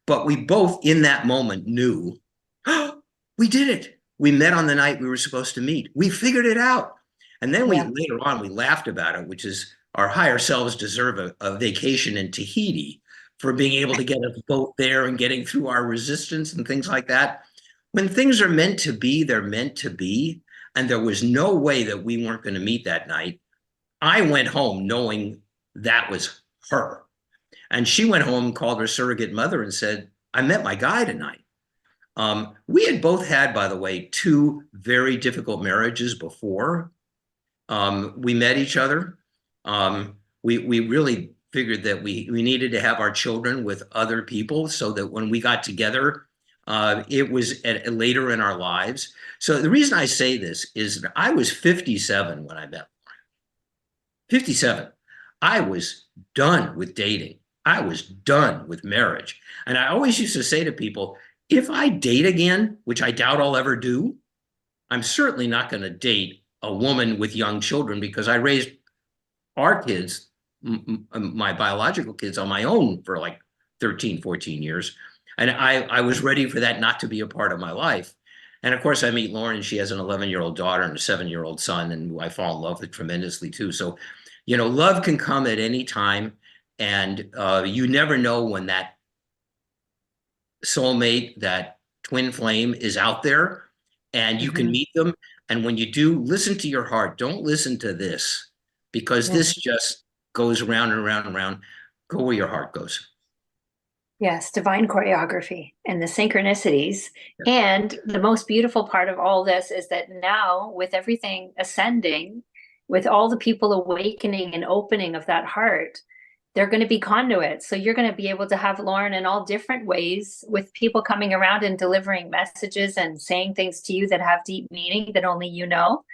But we both in that moment knew, oh, we did it. We met on the night we were supposed to meet. We figured it out. And then later on, we laughed about it, which is our higher selves deserve a vacation in Tahiti for being able to get a boat there and getting through our resistance and things like that. When things are meant to be, they're meant to be. And there was no way that we weren't going to meet that night. I went home knowing that was her. And she went home, called her surrogate mother and said, I met my guy tonight. We had both had, by the way, 2 very difficult marriages before we met each other. We really figured that we needed to have our children with other people so that when we got together, it was later in our lives. So the reason I say this is that I was 57 when I met Lauren. 57. I was done with dating. I was done with marriage. And I always used to say to people, if I date again, which I doubt I'll ever do, I'm certainly not going to date a woman with young children, because I raised our kids, my biological kids, on my own for like 13, 14 years. And I was ready for that not to be a part of my life. And of course, I meet Lauren, and she has an 11-year-old daughter and a 7-year-old son, and I fall in love with tremendously too. So, love can come at any time, and you never know when that soulmate, that twin flame is out there, and you can meet them. And when you do, listen to your heart. Don't listen to this, because this just goes around and around and around. Go where your heart goes. Yes, divine choreography and the synchronicities. And the most beautiful part of all this is that now, with everything ascending, with all the people awakening and opening of that heart, they're going to be conduits. So you're going to be able to have Lauren in all different ways, with people coming around and delivering messages and saying things to you that have deep meaning that only you know.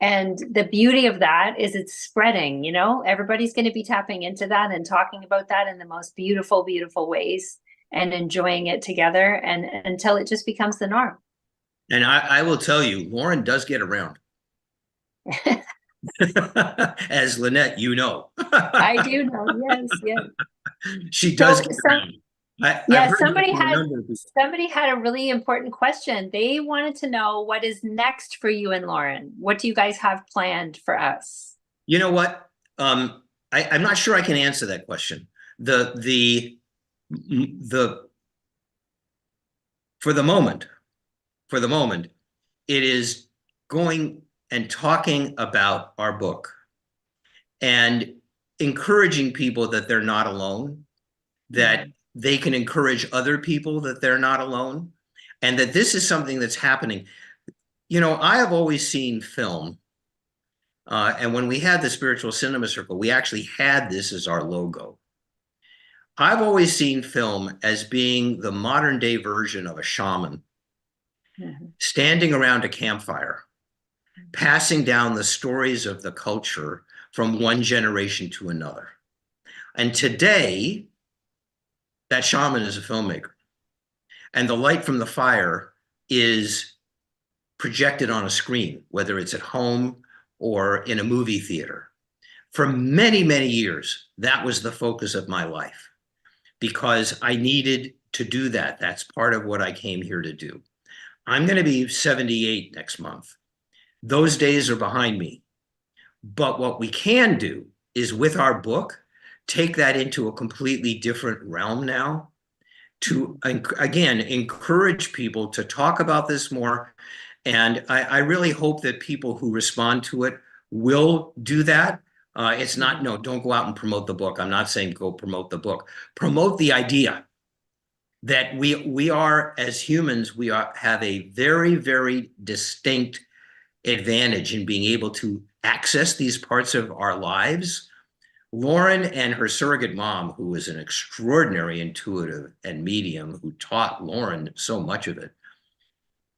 And the beauty of that is it's spreading, everybody's going to be tapping into that and talking about that in the most beautiful, beautiful ways and enjoying it together, and until it just becomes the norm. And I will tell you, Lauren does get around. As Lynette, I do know. Yes. She does get around. Somebody had a really important question. They wanted to know, what is next for you and Lauren? What do you guys have planned for us? You know what? I'm not sure I can answer that question. For the moment, it is going and talking about our book and encouraging people that they're not alone, that they can encourage other people that they're not alone, and that this is something that's happening. I have always seen film, and when we had the Spiritual Cinema Circle, we actually had this as our logo. I've always seen film as being the modern day version of a shaman. standing around a campfire, passing down the stories of the culture from one generation to another. And today, that shaman is a filmmaker. And the light from the fire is projected on a screen, whether it's at home or in a movie theater. For many, many years, that was the focus of my life because I needed to do that. That's part of what I came here to do. I'm going to be 78 next month. Those days are behind me. But what we can do is with our book, take that into a completely different realm now to, again, encourage people to talk about this more. And I really hope that people who respond to it will do that. It's not, no, don't go out and promote the book. I'm not saying go promote the book. Promote the idea that we are, as humans, have a very, very distinct advantage in being able to access these parts of our lives. Lauren and her surrogate mom, who was an extraordinary intuitive and medium who taught Lauren so much of it,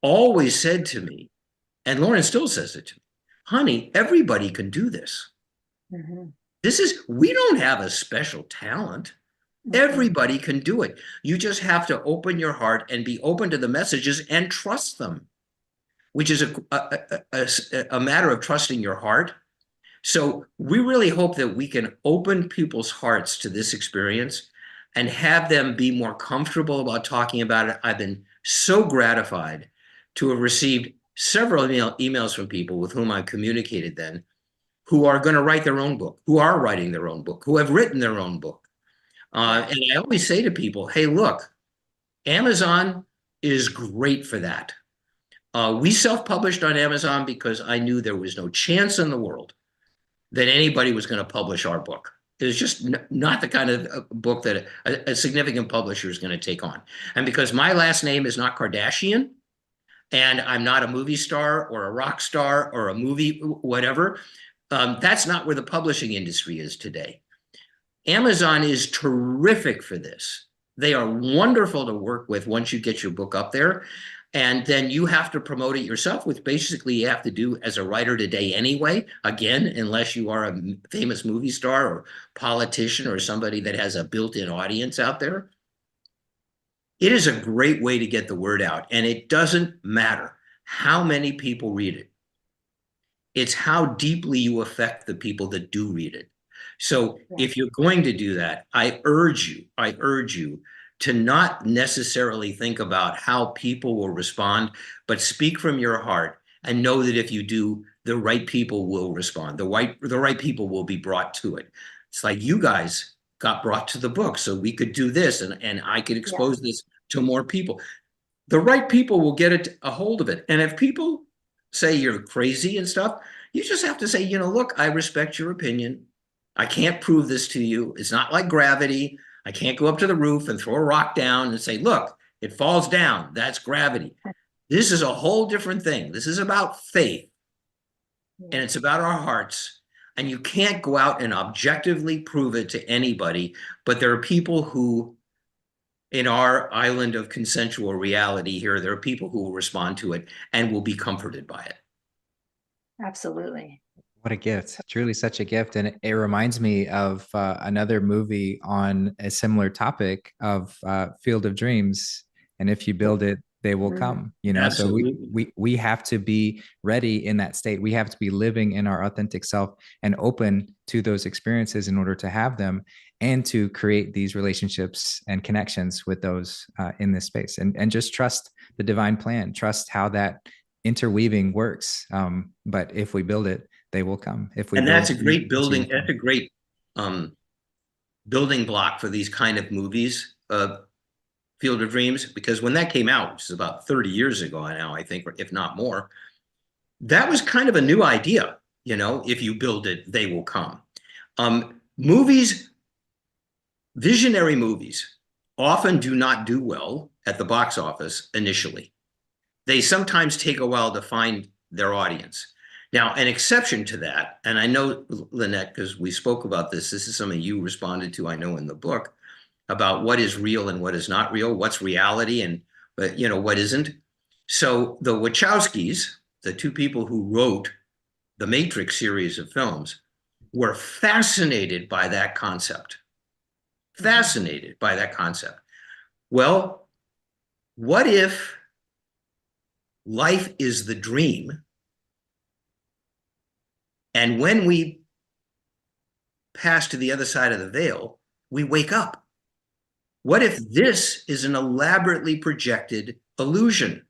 always said to me, and Lauren still says it to me, honey, everybody can do this. We don't have a special talent. Everybody can do it. You just have to open your heart and be open to the messages and trust them, which is a matter of trusting your heart. So we really hope that we can open people's hearts to this experience and have them be more comfortable about talking about it. I've been so gratified to have received several emails from people with whom I communicated then, who are going to write their own book, who are writing their own book, who have written their own book. And I always say to people, hey, look, Amazon is great for that. We self-published on Amazon because I knew there was no chance in the world that anybody was going to publish our book. It was just not the kind of book that a significant publisher is going to take on. And because my last name is not Kardashian, and I'm not a movie star or a rock star or a movie, whatever, that's not where the publishing industry is today. Amazon is terrific for this. They are wonderful to work with once you get your book up there. And then you have to promote it yourself, which basically you have to do as a writer today anyway, again, unless you are a famous movie star or politician or somebody that has a built-in audience out there. It is a great way to get the word out. And it doesn't matter how many people read it. It's how deeply you affect the people that do read it. So if you're going to do that, I urge you to not necessarily think about how people will respond, but speak from your heart and know that if you do, the right people will respond. The right people will be brought to it. It's like you guys got brought to the book so we could do this and I could expose this to more people. The right people will get a hold of it. And if people say you're crazy and stuff, you just have to say, look, I respect your opinion. I can't prove this to you. It's not like gravity. I can't go up to the roof and throw a rock down and say, look, it falls down. That's gravity. This is a whole different thing. This is about faith. And it's about our hearts. And you can't go out and objectively prove it to anybody. But there are people who, in our island of consensual reality here, there are people who will respond to it and will be comforted by it. Absolutely. What a gift. Truly such a gift. And it reminds me of another movie on a similar topic of Field of Dreams. And if you build it, they will come, Absolutely. So we have to be ready in that state. We have to be living in our authentic self and open to those experiences in order to have them and to create these relationships and connections with those in this space and just trust the divine plan, trust how that interweaving works. But if we build it, they will come. And that's a great building. That's a great building block for these kind of movies, Field of Dreams, because when that came out, which is about 30 years ago now, I think, if not more, that was kind of a new idea. If you build it, they will come. Visionary movies often do not do well at the box office initially. They sometimes take a while to find their audience. Now, an exception to that, and I know, Lynette, because we spoke about this is something you responded to, I know, in the book, about what is real and what is not real, what's reality and what isn't. So the Wachowskis, the two people who wrote the Matrix series of films, were fascinated by that concept. Fascinated by that concept. Well, what if life is the dream? And when we pass to the other side of the veil, we wake up. What if this is an elaborately projected illusion?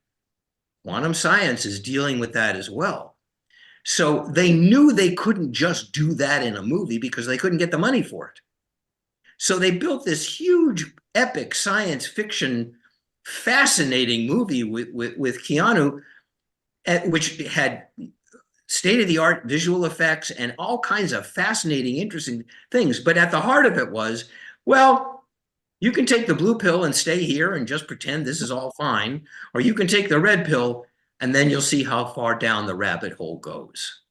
Quantum science is dealing with that as well. So they knew they couldn't just do that in a movie because they couldn't get the money for it. So they built this huge, epic science fiction, fascinating movie with Keanu, which had state-of-the-art visual effects and all kinds of fascinating, interesting things. But at the heart of it was, well, you can take the blue pill and stay here and just pretend this is all fine, or you can take the red pill and then you'll see how far down the rabbit hole goes.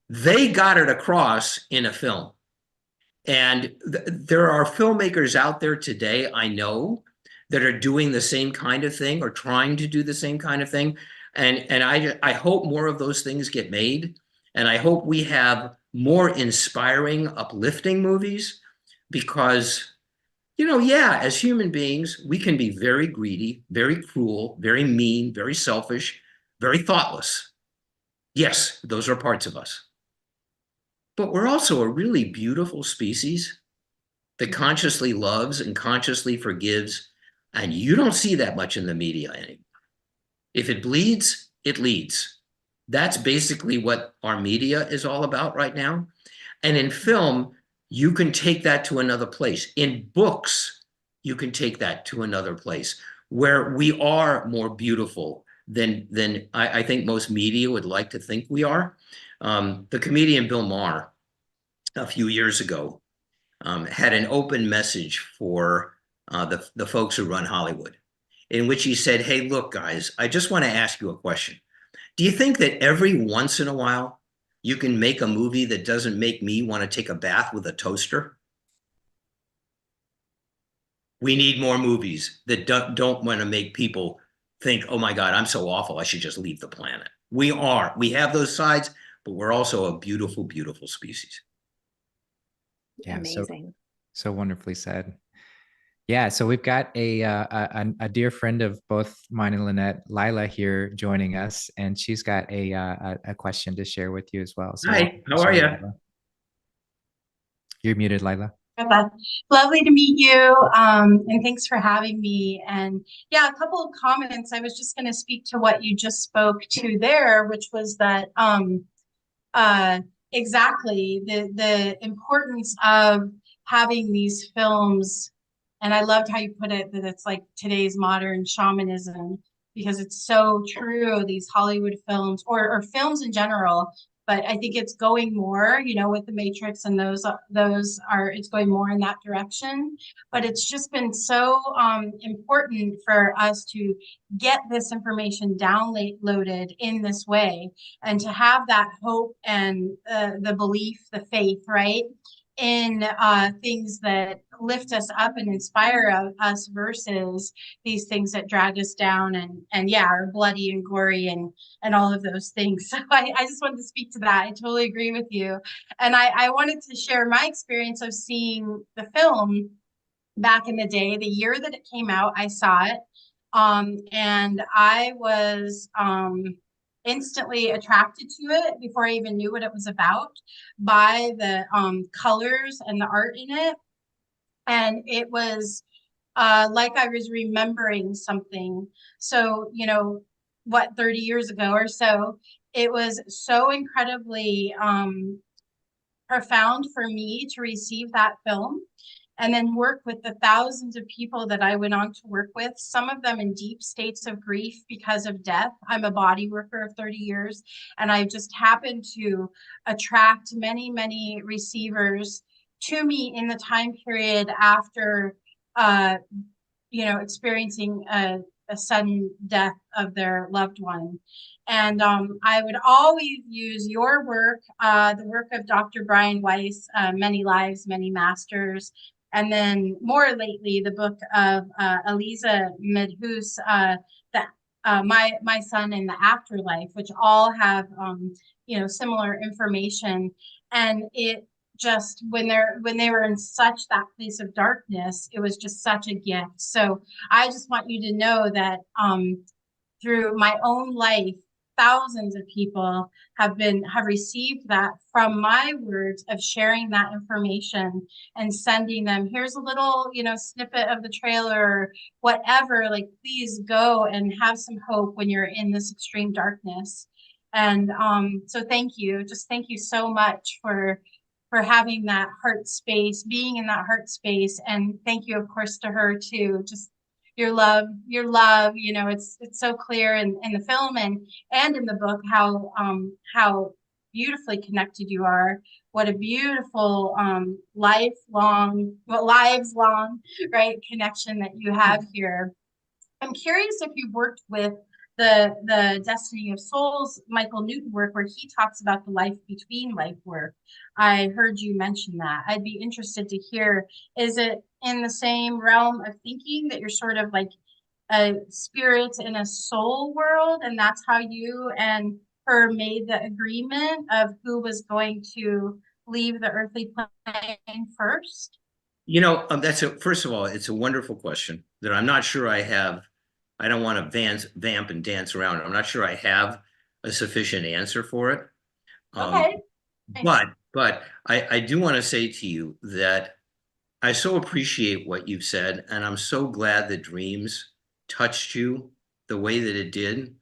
They got it across in a film. And there are filmmakers out there today, I know, that are doing the same kind of thing or trying to do the same kind of thing. And I hope more of those things get made. And I hope we have more inspiring, uplifting movies because, you know, yeah, as human beings, we can be very greedy, very cruel, very mean, very selfish, very thoughtless. Yes, those are parts of us. But we're also a really beautiful species that consciously loves and consciously forgives. And you don't see that much in the media anymore. If it bleeds, it leads. That's basically what our media is all about right now. And in film, you can take that to another place. In books, you can take that to another place where we are more beautiful than I think most media would like to think we are. The comedian Bill Maher, a few years ago, had an open message for the folks who run Hollywood, in which he said, hey, look, guys, I just want to ask you a question. Do you think that every once in a while you can make a movie that doesn't make me want to take a bath with a toaster? We need more movies that don't want to make people think, oh my God, I'm so awful, I should just leave the planet. We have those sides, but we're also a beautiful, beautiful species. Yeah, Amazing. so wonderfully said. Yeah, so we've got a dear friend of both mine and Lynette, Lila, here joining us, and she's got a question to share with you as well. So Hi, how are you? Lila. You're muted, Lila. Lovely to meet you, and thanks for having me. And yeah, a couple of comments. I was just going to speak to what you just spoke to there, which was that exactly the importance of having these films. And I loved how you put it, that it's like today's modern shamanism, because it's so true. These Hollywood films or films in general, but I think it's going more, you know, with the Matrix and those are, it's going more in that direction. But it's just been so important for us to get this information downloaded in this way, and to have that hope and the belief, the faith, right, in things that lift us up and inspire us versus these things that drag us down and yeah, are bloody and gory and all of those things. So I just wanted to speak to that. I totally agree with you. And I wanted to share my experience of seeing the film back in the day. The year that it came out, I saw it. And I was instantly attracted to it before I even knew what it was about, by the colors and the art in it. And it was like I was remembering something. So, you know, what, 30 years ago or so, it was so incredibly profound for me to receive that film and then work with the thousands of people that I went on to work with, some of them in deep states of grief because of death. I'm a body worker of 30 years, and I just happened to attract many, many receivers to me in the time period after, you know, experiencing a sudden death of their loved one. And I would always use your work, the work of Dr. Brian Weiss, Many Lives, Many Masters, and then more lately, the book of Eliza Medhus, the my son in the afterlife, which all have similar information. And it just when they were in such that place of darkness, it was just such a gift. So I just want you to know that through my own life, thousands of people have received that from my words of sharing that information and sending them, here's a little snippet of the trailer, whatever, like, please go and have some hope when you're in this extreme darkness. And so thank you, just thank you so much for having that heart space, being in that heart space. And thank you, of course, to her too. Just your love, it's so clear in the film and in the book how beautifully connected you are. What a beautiful lives long, right, connection that you have here. I'm curious if you've worked with the Destiny of Souls, Michael Newton work, where he talks about the life between life work. I heard you mention that. I'd be interested to hear, is it in the same realm of thinking that you're sort of like a spirit in a soul world, and that's how you and her made the agreement of who was going to leave the earthly plane first? First of all, it's a wonderful question that I'm not sure I have. I don't want to vamp and dance around. I'm not sure I have a sufficient answer for it. Okay. But I do want to say to you that I so appreciate what you've said, and I'm so glad that Dreams touched you the way that it did.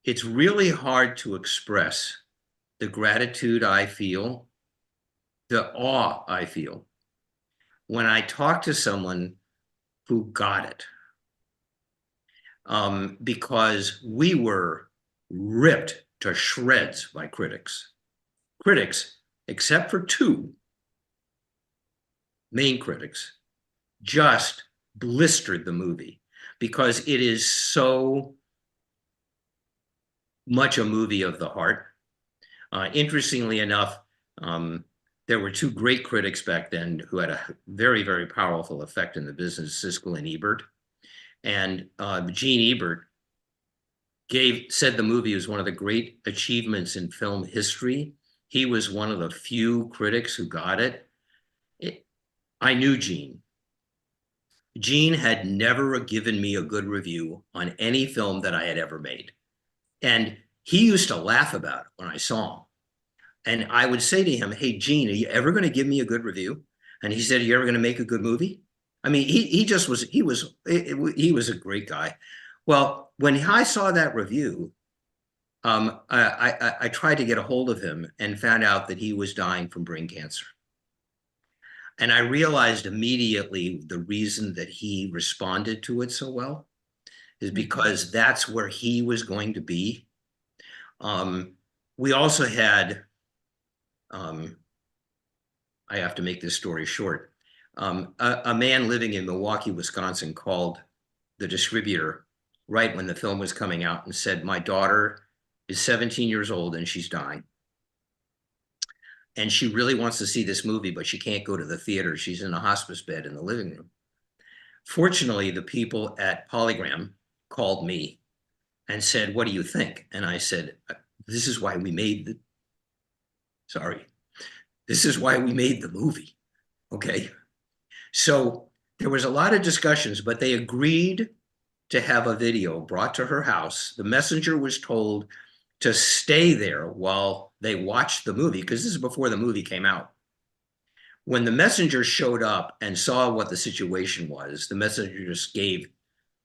It's really hard to express the gratitude I feel, the awe I feel when I talk to someone who got it. Because we were ripped to shreds by critics. Critics, except for two main critics, just blistered the movie because it is so much a movie of the heart. Interestingly enough, there were two great critics back then who had a very, very powerful effect in the business, Siskel and Ebert. And Gene Ebert said the movie was one of the great achievements in film history. He was one of the few critics who got it. I knew Gene. Gene had never given me a good review on any film that I had ever made. And he used to laugh about it when I saw him. And I would say to him, hey, Gene, are you ever going to give me a good review? And he said, are you ever going to make a good movie? I mean, he was a great guy. Well, when I saw that review, I tried to get a hold of him and found out that he was dying from brain cancer. And I realized immediately the reason that he responded to it so well is because that's where he was going to be. We also had, I have to make this story short. A man living in Milwaukee, Wisconsin, called the distributor right when the film was coming out and said, my daughter is 17 years old and she's dying. And she really wants to see this movie, but she can't go to the theater. She's in a hospice bed in the living room. Fortunately, the people at Polygram called me and said, what do you think? And I said, this is why we made the movie, okay? So there was a lot of discussions, but they agreed to have a video brought to her house. The messenger was told to stay there while they watched the movie, because this is before the movie came out. When the messenger showed up and saw what the situation was, the messenger just gave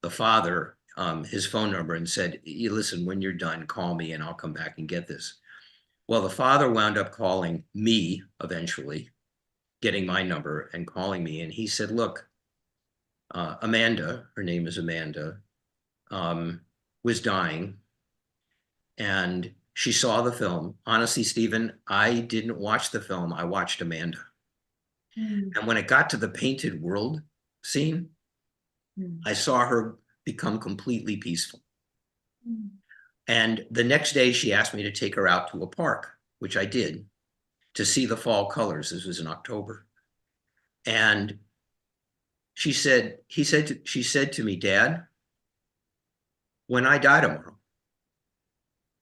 the father his phone number and said, listen, when you're done, call me and I'll come back and get this. Well, the father wound up calling me eventually, getting my number and calling me. And he said, look, Amanda, her name is Amanda, was dying. And she saw the film. Honestly, Stephen, I didn't watch the film. I watched Amanda. And when it got to the painted world scene, I saw her become completely peaceful. And the next day she asked me to take her out to a park, which I did, to see the fall colors. This was in October. And she said to me, Dad, when I die tomorrow,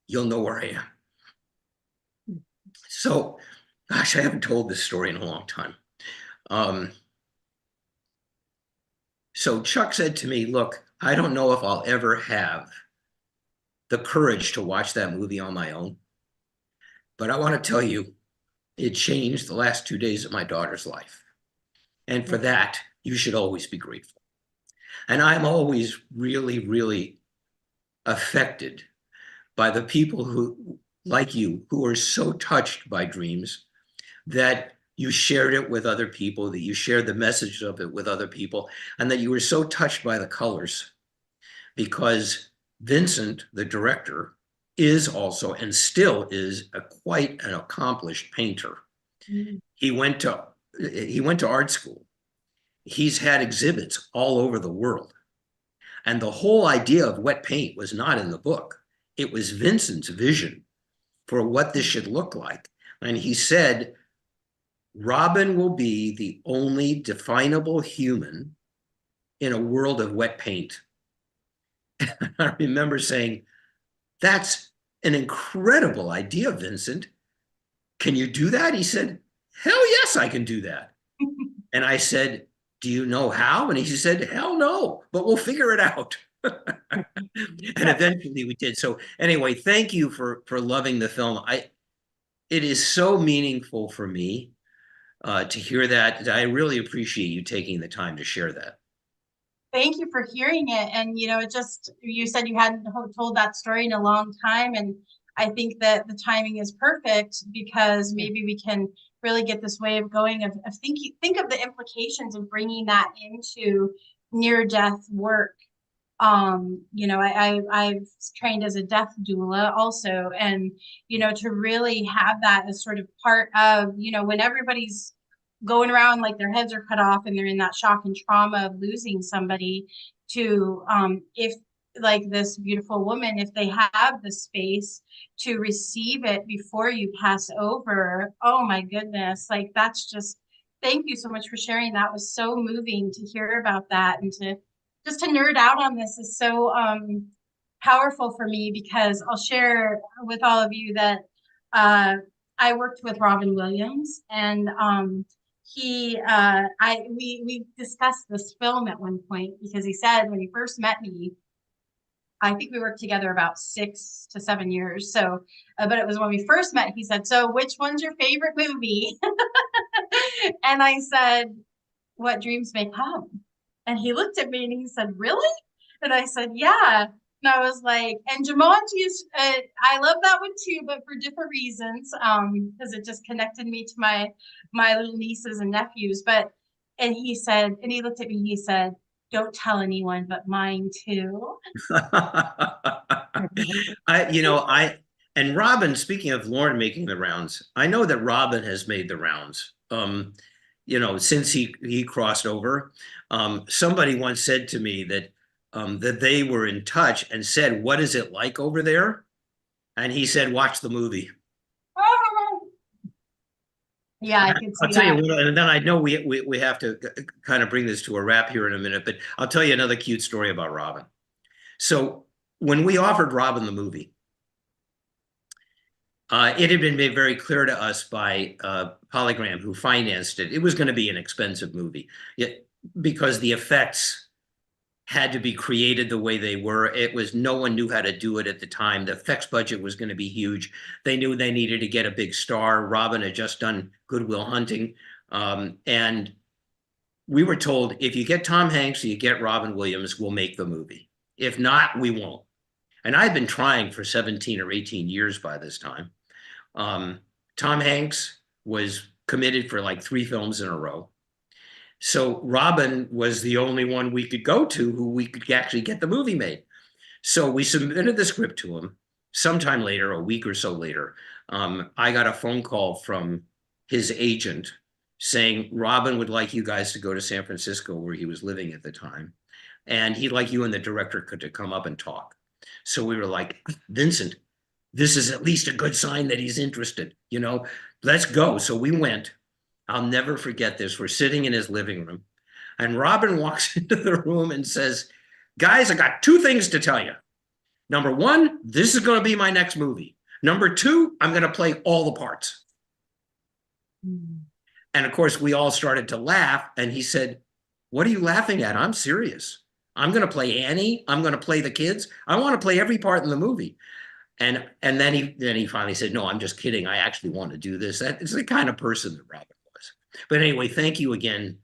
you'll know where I am. So, gosh, I haven't told this story in a long time. So Chuck said to me, look, I don't know if I'll ever have the courage to watch that movie on my own, but I want to tell you, it changed the last 2 days of my daughter's life. And for that, you should always be grateful. And I'm always really, really affected by the people who, like you, who are so touched by dreams that you shared it with other people, that you shared the message of it with other people, and that you were so touched by the colors. Because Vincent, the director, is also and still is quite an accomplished painter. Mm-hmm. He went to art school. He's had exhibits all over the world. And the whole idea of wet paint was not in the book. It was Vincent's vision for what this should look like. And he said, Robin will be the only definable human in a world of wet paint. I remember saying, that's an incredible idea, Vincent. Can you do that? He said, hell yes, I can do that. And I said, do you know how? And he said, hell no, but we'll figure it out. And eventually we did. So anyway, thank you for loving the film. It is so meaningful for me to hear that. I really appreciate you taking the time to share that. Thank you for hearing it. And, you said you hadn't told that story in a long time. And I think that the timing is perfect because maybe we can really get this way of going of think of the implications of bringing that into near-death work. I've trained as a death doula also, and, to really have that as sort of part of, when everybody's going around like their heads are cut off and they're in that shock and trauma of losing somebody, to if like this beautiful woman, if they have the space to receive it before you pass over, oh my goodness, like that's just, thank you so much for sharing. That was so moving to hear about that, and to just to nerd out on this is so powerful for me, because I'll share with all of you that I worked with Robin Williams, and we discussed this film at one point, because he said when he first met me, I think we worked together about 6 to 7 years. So, but it was when we first met, he said, so which one's your favorite movie? And I said, What Dreams May Come. And he looked at me and he said, really? And I said, yeah. And I was like, and Jumanji is, I love that one too, but for different reasons, because it just connected me to my little nieces and nephews. And he said, and he looked at me and he said, don't tell anyone but mine too. And Robin, speaking of Lauren making the rounds, I know that Robin has made the rounds. Since he crossed over. Somebody once said to me that they were in touch and said, what is it like over there? And he said, watch the movie. Yeah, I can see I'll tell you, and then I know we have to kind of bring this to a wrap here in a minute, but I'll tell you another cute story about Robin. So when we offered Robin the movie, it had been made very clear to us by Polygram, who financed it. It was going to be an expensive movie, because the effects had to be created the way they were. No one knew how to do it at the time. The effects budget was going to be huge. They knew they needed to get a big star. Robin had just done Good Will Hunting. And we were told, if you get Tom Hanks or you get Robin Williams, we'll make the movie. If not, we won't. And I've been trying for 17 or 18 years by this time. Tom Hanks was committed for like 3 films in a row. So Robin was the only one we could go to who we could actually get the movie made. So we submitted the script to him. Sometime later, a week or so later, I got a phone call from his agent saying, Robin would like you guys to go to San Francisco, where he was living at the time. And he'd like you and the director to come up and talk. So we were like, Vincent, this is at least a good sign that he's interested, let's go. So we went. I'll never forget this. We're sitting in his living room, and Robin walks into the room and says, guys, I got 2 things to tell you. Number one, this is going to be my next movie. Number two, I'm going to play all the parts. And of course, we all started to laugh. And he said, what are you laughing at? I'm serious. I'm going to play Annie. I'm going to play the kids. I want to play every part in the movie. And then he finally said, no, I'm just kidding. I actually want to do this. That's the kind of person that Robin was. But anyway, thank you again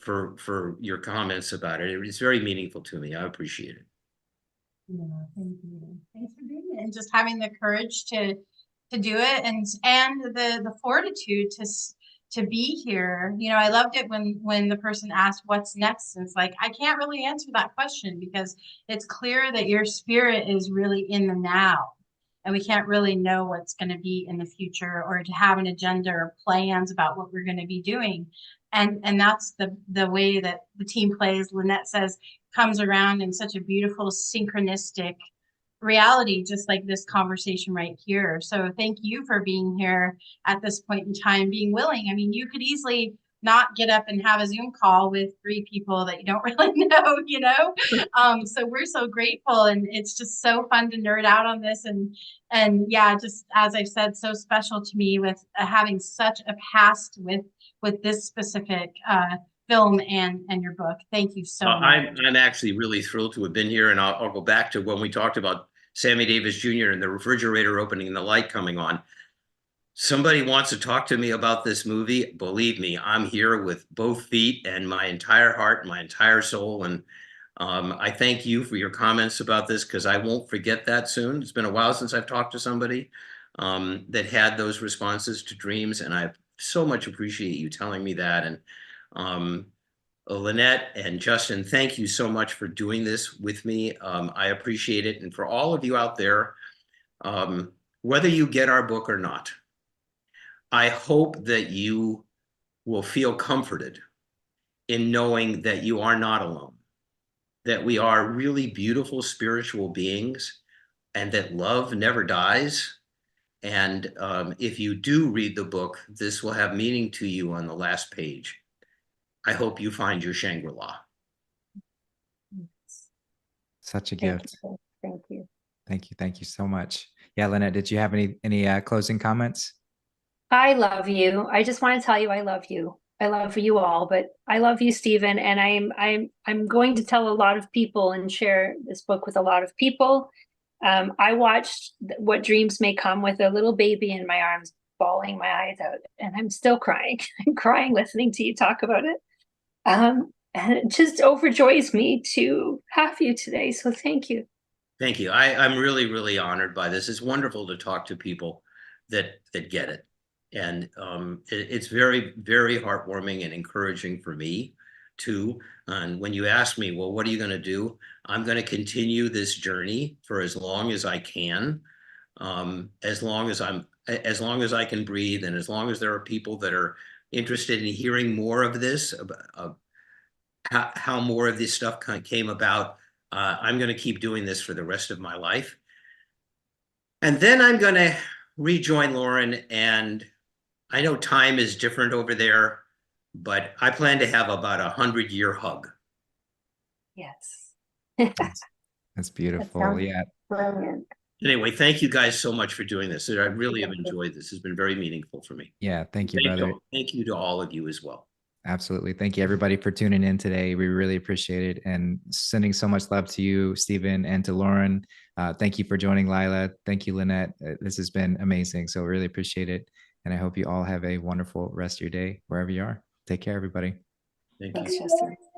for your comments about it. It's very meaningful to me. I appreciate it. Yeah, thank you. Thanks for doing it and just having the courage to do it and the fortitude to be here. You know, I loved it when the person asked what's next. And it's like, I can't really answer that question because it's clear that your spirit is really in the now. And we can't really know what's going to be in the future or to have an agenda or plans about what we're going to be doing. And that's the way that the team plays, Lynette says, comes around in such a beautiful synchronistic reality, just like this conversation right here. So thank you for being here at this point in time, being willing. I mean, you could easily not get up and have a Zoom call with 3 people that you don't really know, you know? So we're so grateful, and it's just so fun to nerd out on this. And yeah, just as I've said, so special to me with having such a past with this specific film and your book. Thank you so much. I'm actually really thrilled to have been here, and I'll go back to when we talked about Sammy Davis Jr. and the refrigerator opening and the light coming on. Somebody wants to talk to me about this movie, believe me, I'm here with both feet and my entire heart, my entire soul. And I thank you for your comments about this, because I won't forget that soon. It's been a while since I've talked to somebody that had those responses to dreams, and I so much appreciate you telling me that. And Lynette and Justin, thank you so much for doing this with me. I appreciate it. And for all of you out there, whether you get our book or not, I hope that you will feel comforted in knowing that you are not alone, that we are really beautiful spiritual beings, and that love never dies. And if you do read the book, this will have meaning to you on the last page. I hope you find your Shangri-La. Such a gift. Thank you. Thank you. Thank you so much. Yeah, Lynette, did you have any closing comments? I love you. I just want to tell you I love you. I love you all, but I love you, Stephen, and I'm going to tell a lot of people and share this book with a lot of people. I watched What Dreams May Come with a little baby in my arms, bawling my eyes out, and I'm still crying. I'm crying listening to you talk about it. And it just overjoys me to have you today. So thank you. Thank you. I'm really, really honored by this. It's wonderful to talk to people that get it. And it's very, very heartwarming and encouraging for me too. And when you ask me, well, what are you going to do? I'm going to continue this journey for as long as I can, as long as I can breathe, and as long as there are people that are interested in hearing more of this, how more of this stuff came about. I'm going to keep doing this for the rest of my life. And then I'm going to rejoin Lauren, and I know time is different over there, but I plan to have about 100-year hug. Yes. That's beautiful. Yeah. Brilliant. Anyway, thank you guys so much for doing this. I really have enjoyed this. It's been very meaningful for me. Yeah. Thank you, brother. Thank you to all of you as well. Absolutely. Thank you, everybody, for tuning in today. We really appreciate it, and sending so much love to you, Stephen, and to Lauren. Thank you for joining, Lila. Thank you, Lynette. This has been amazing. So really appreciate it. And I hope you all have a wonderful rest of your day, wherever you are. Take care, everybody. Thank you. Thanks, Justin.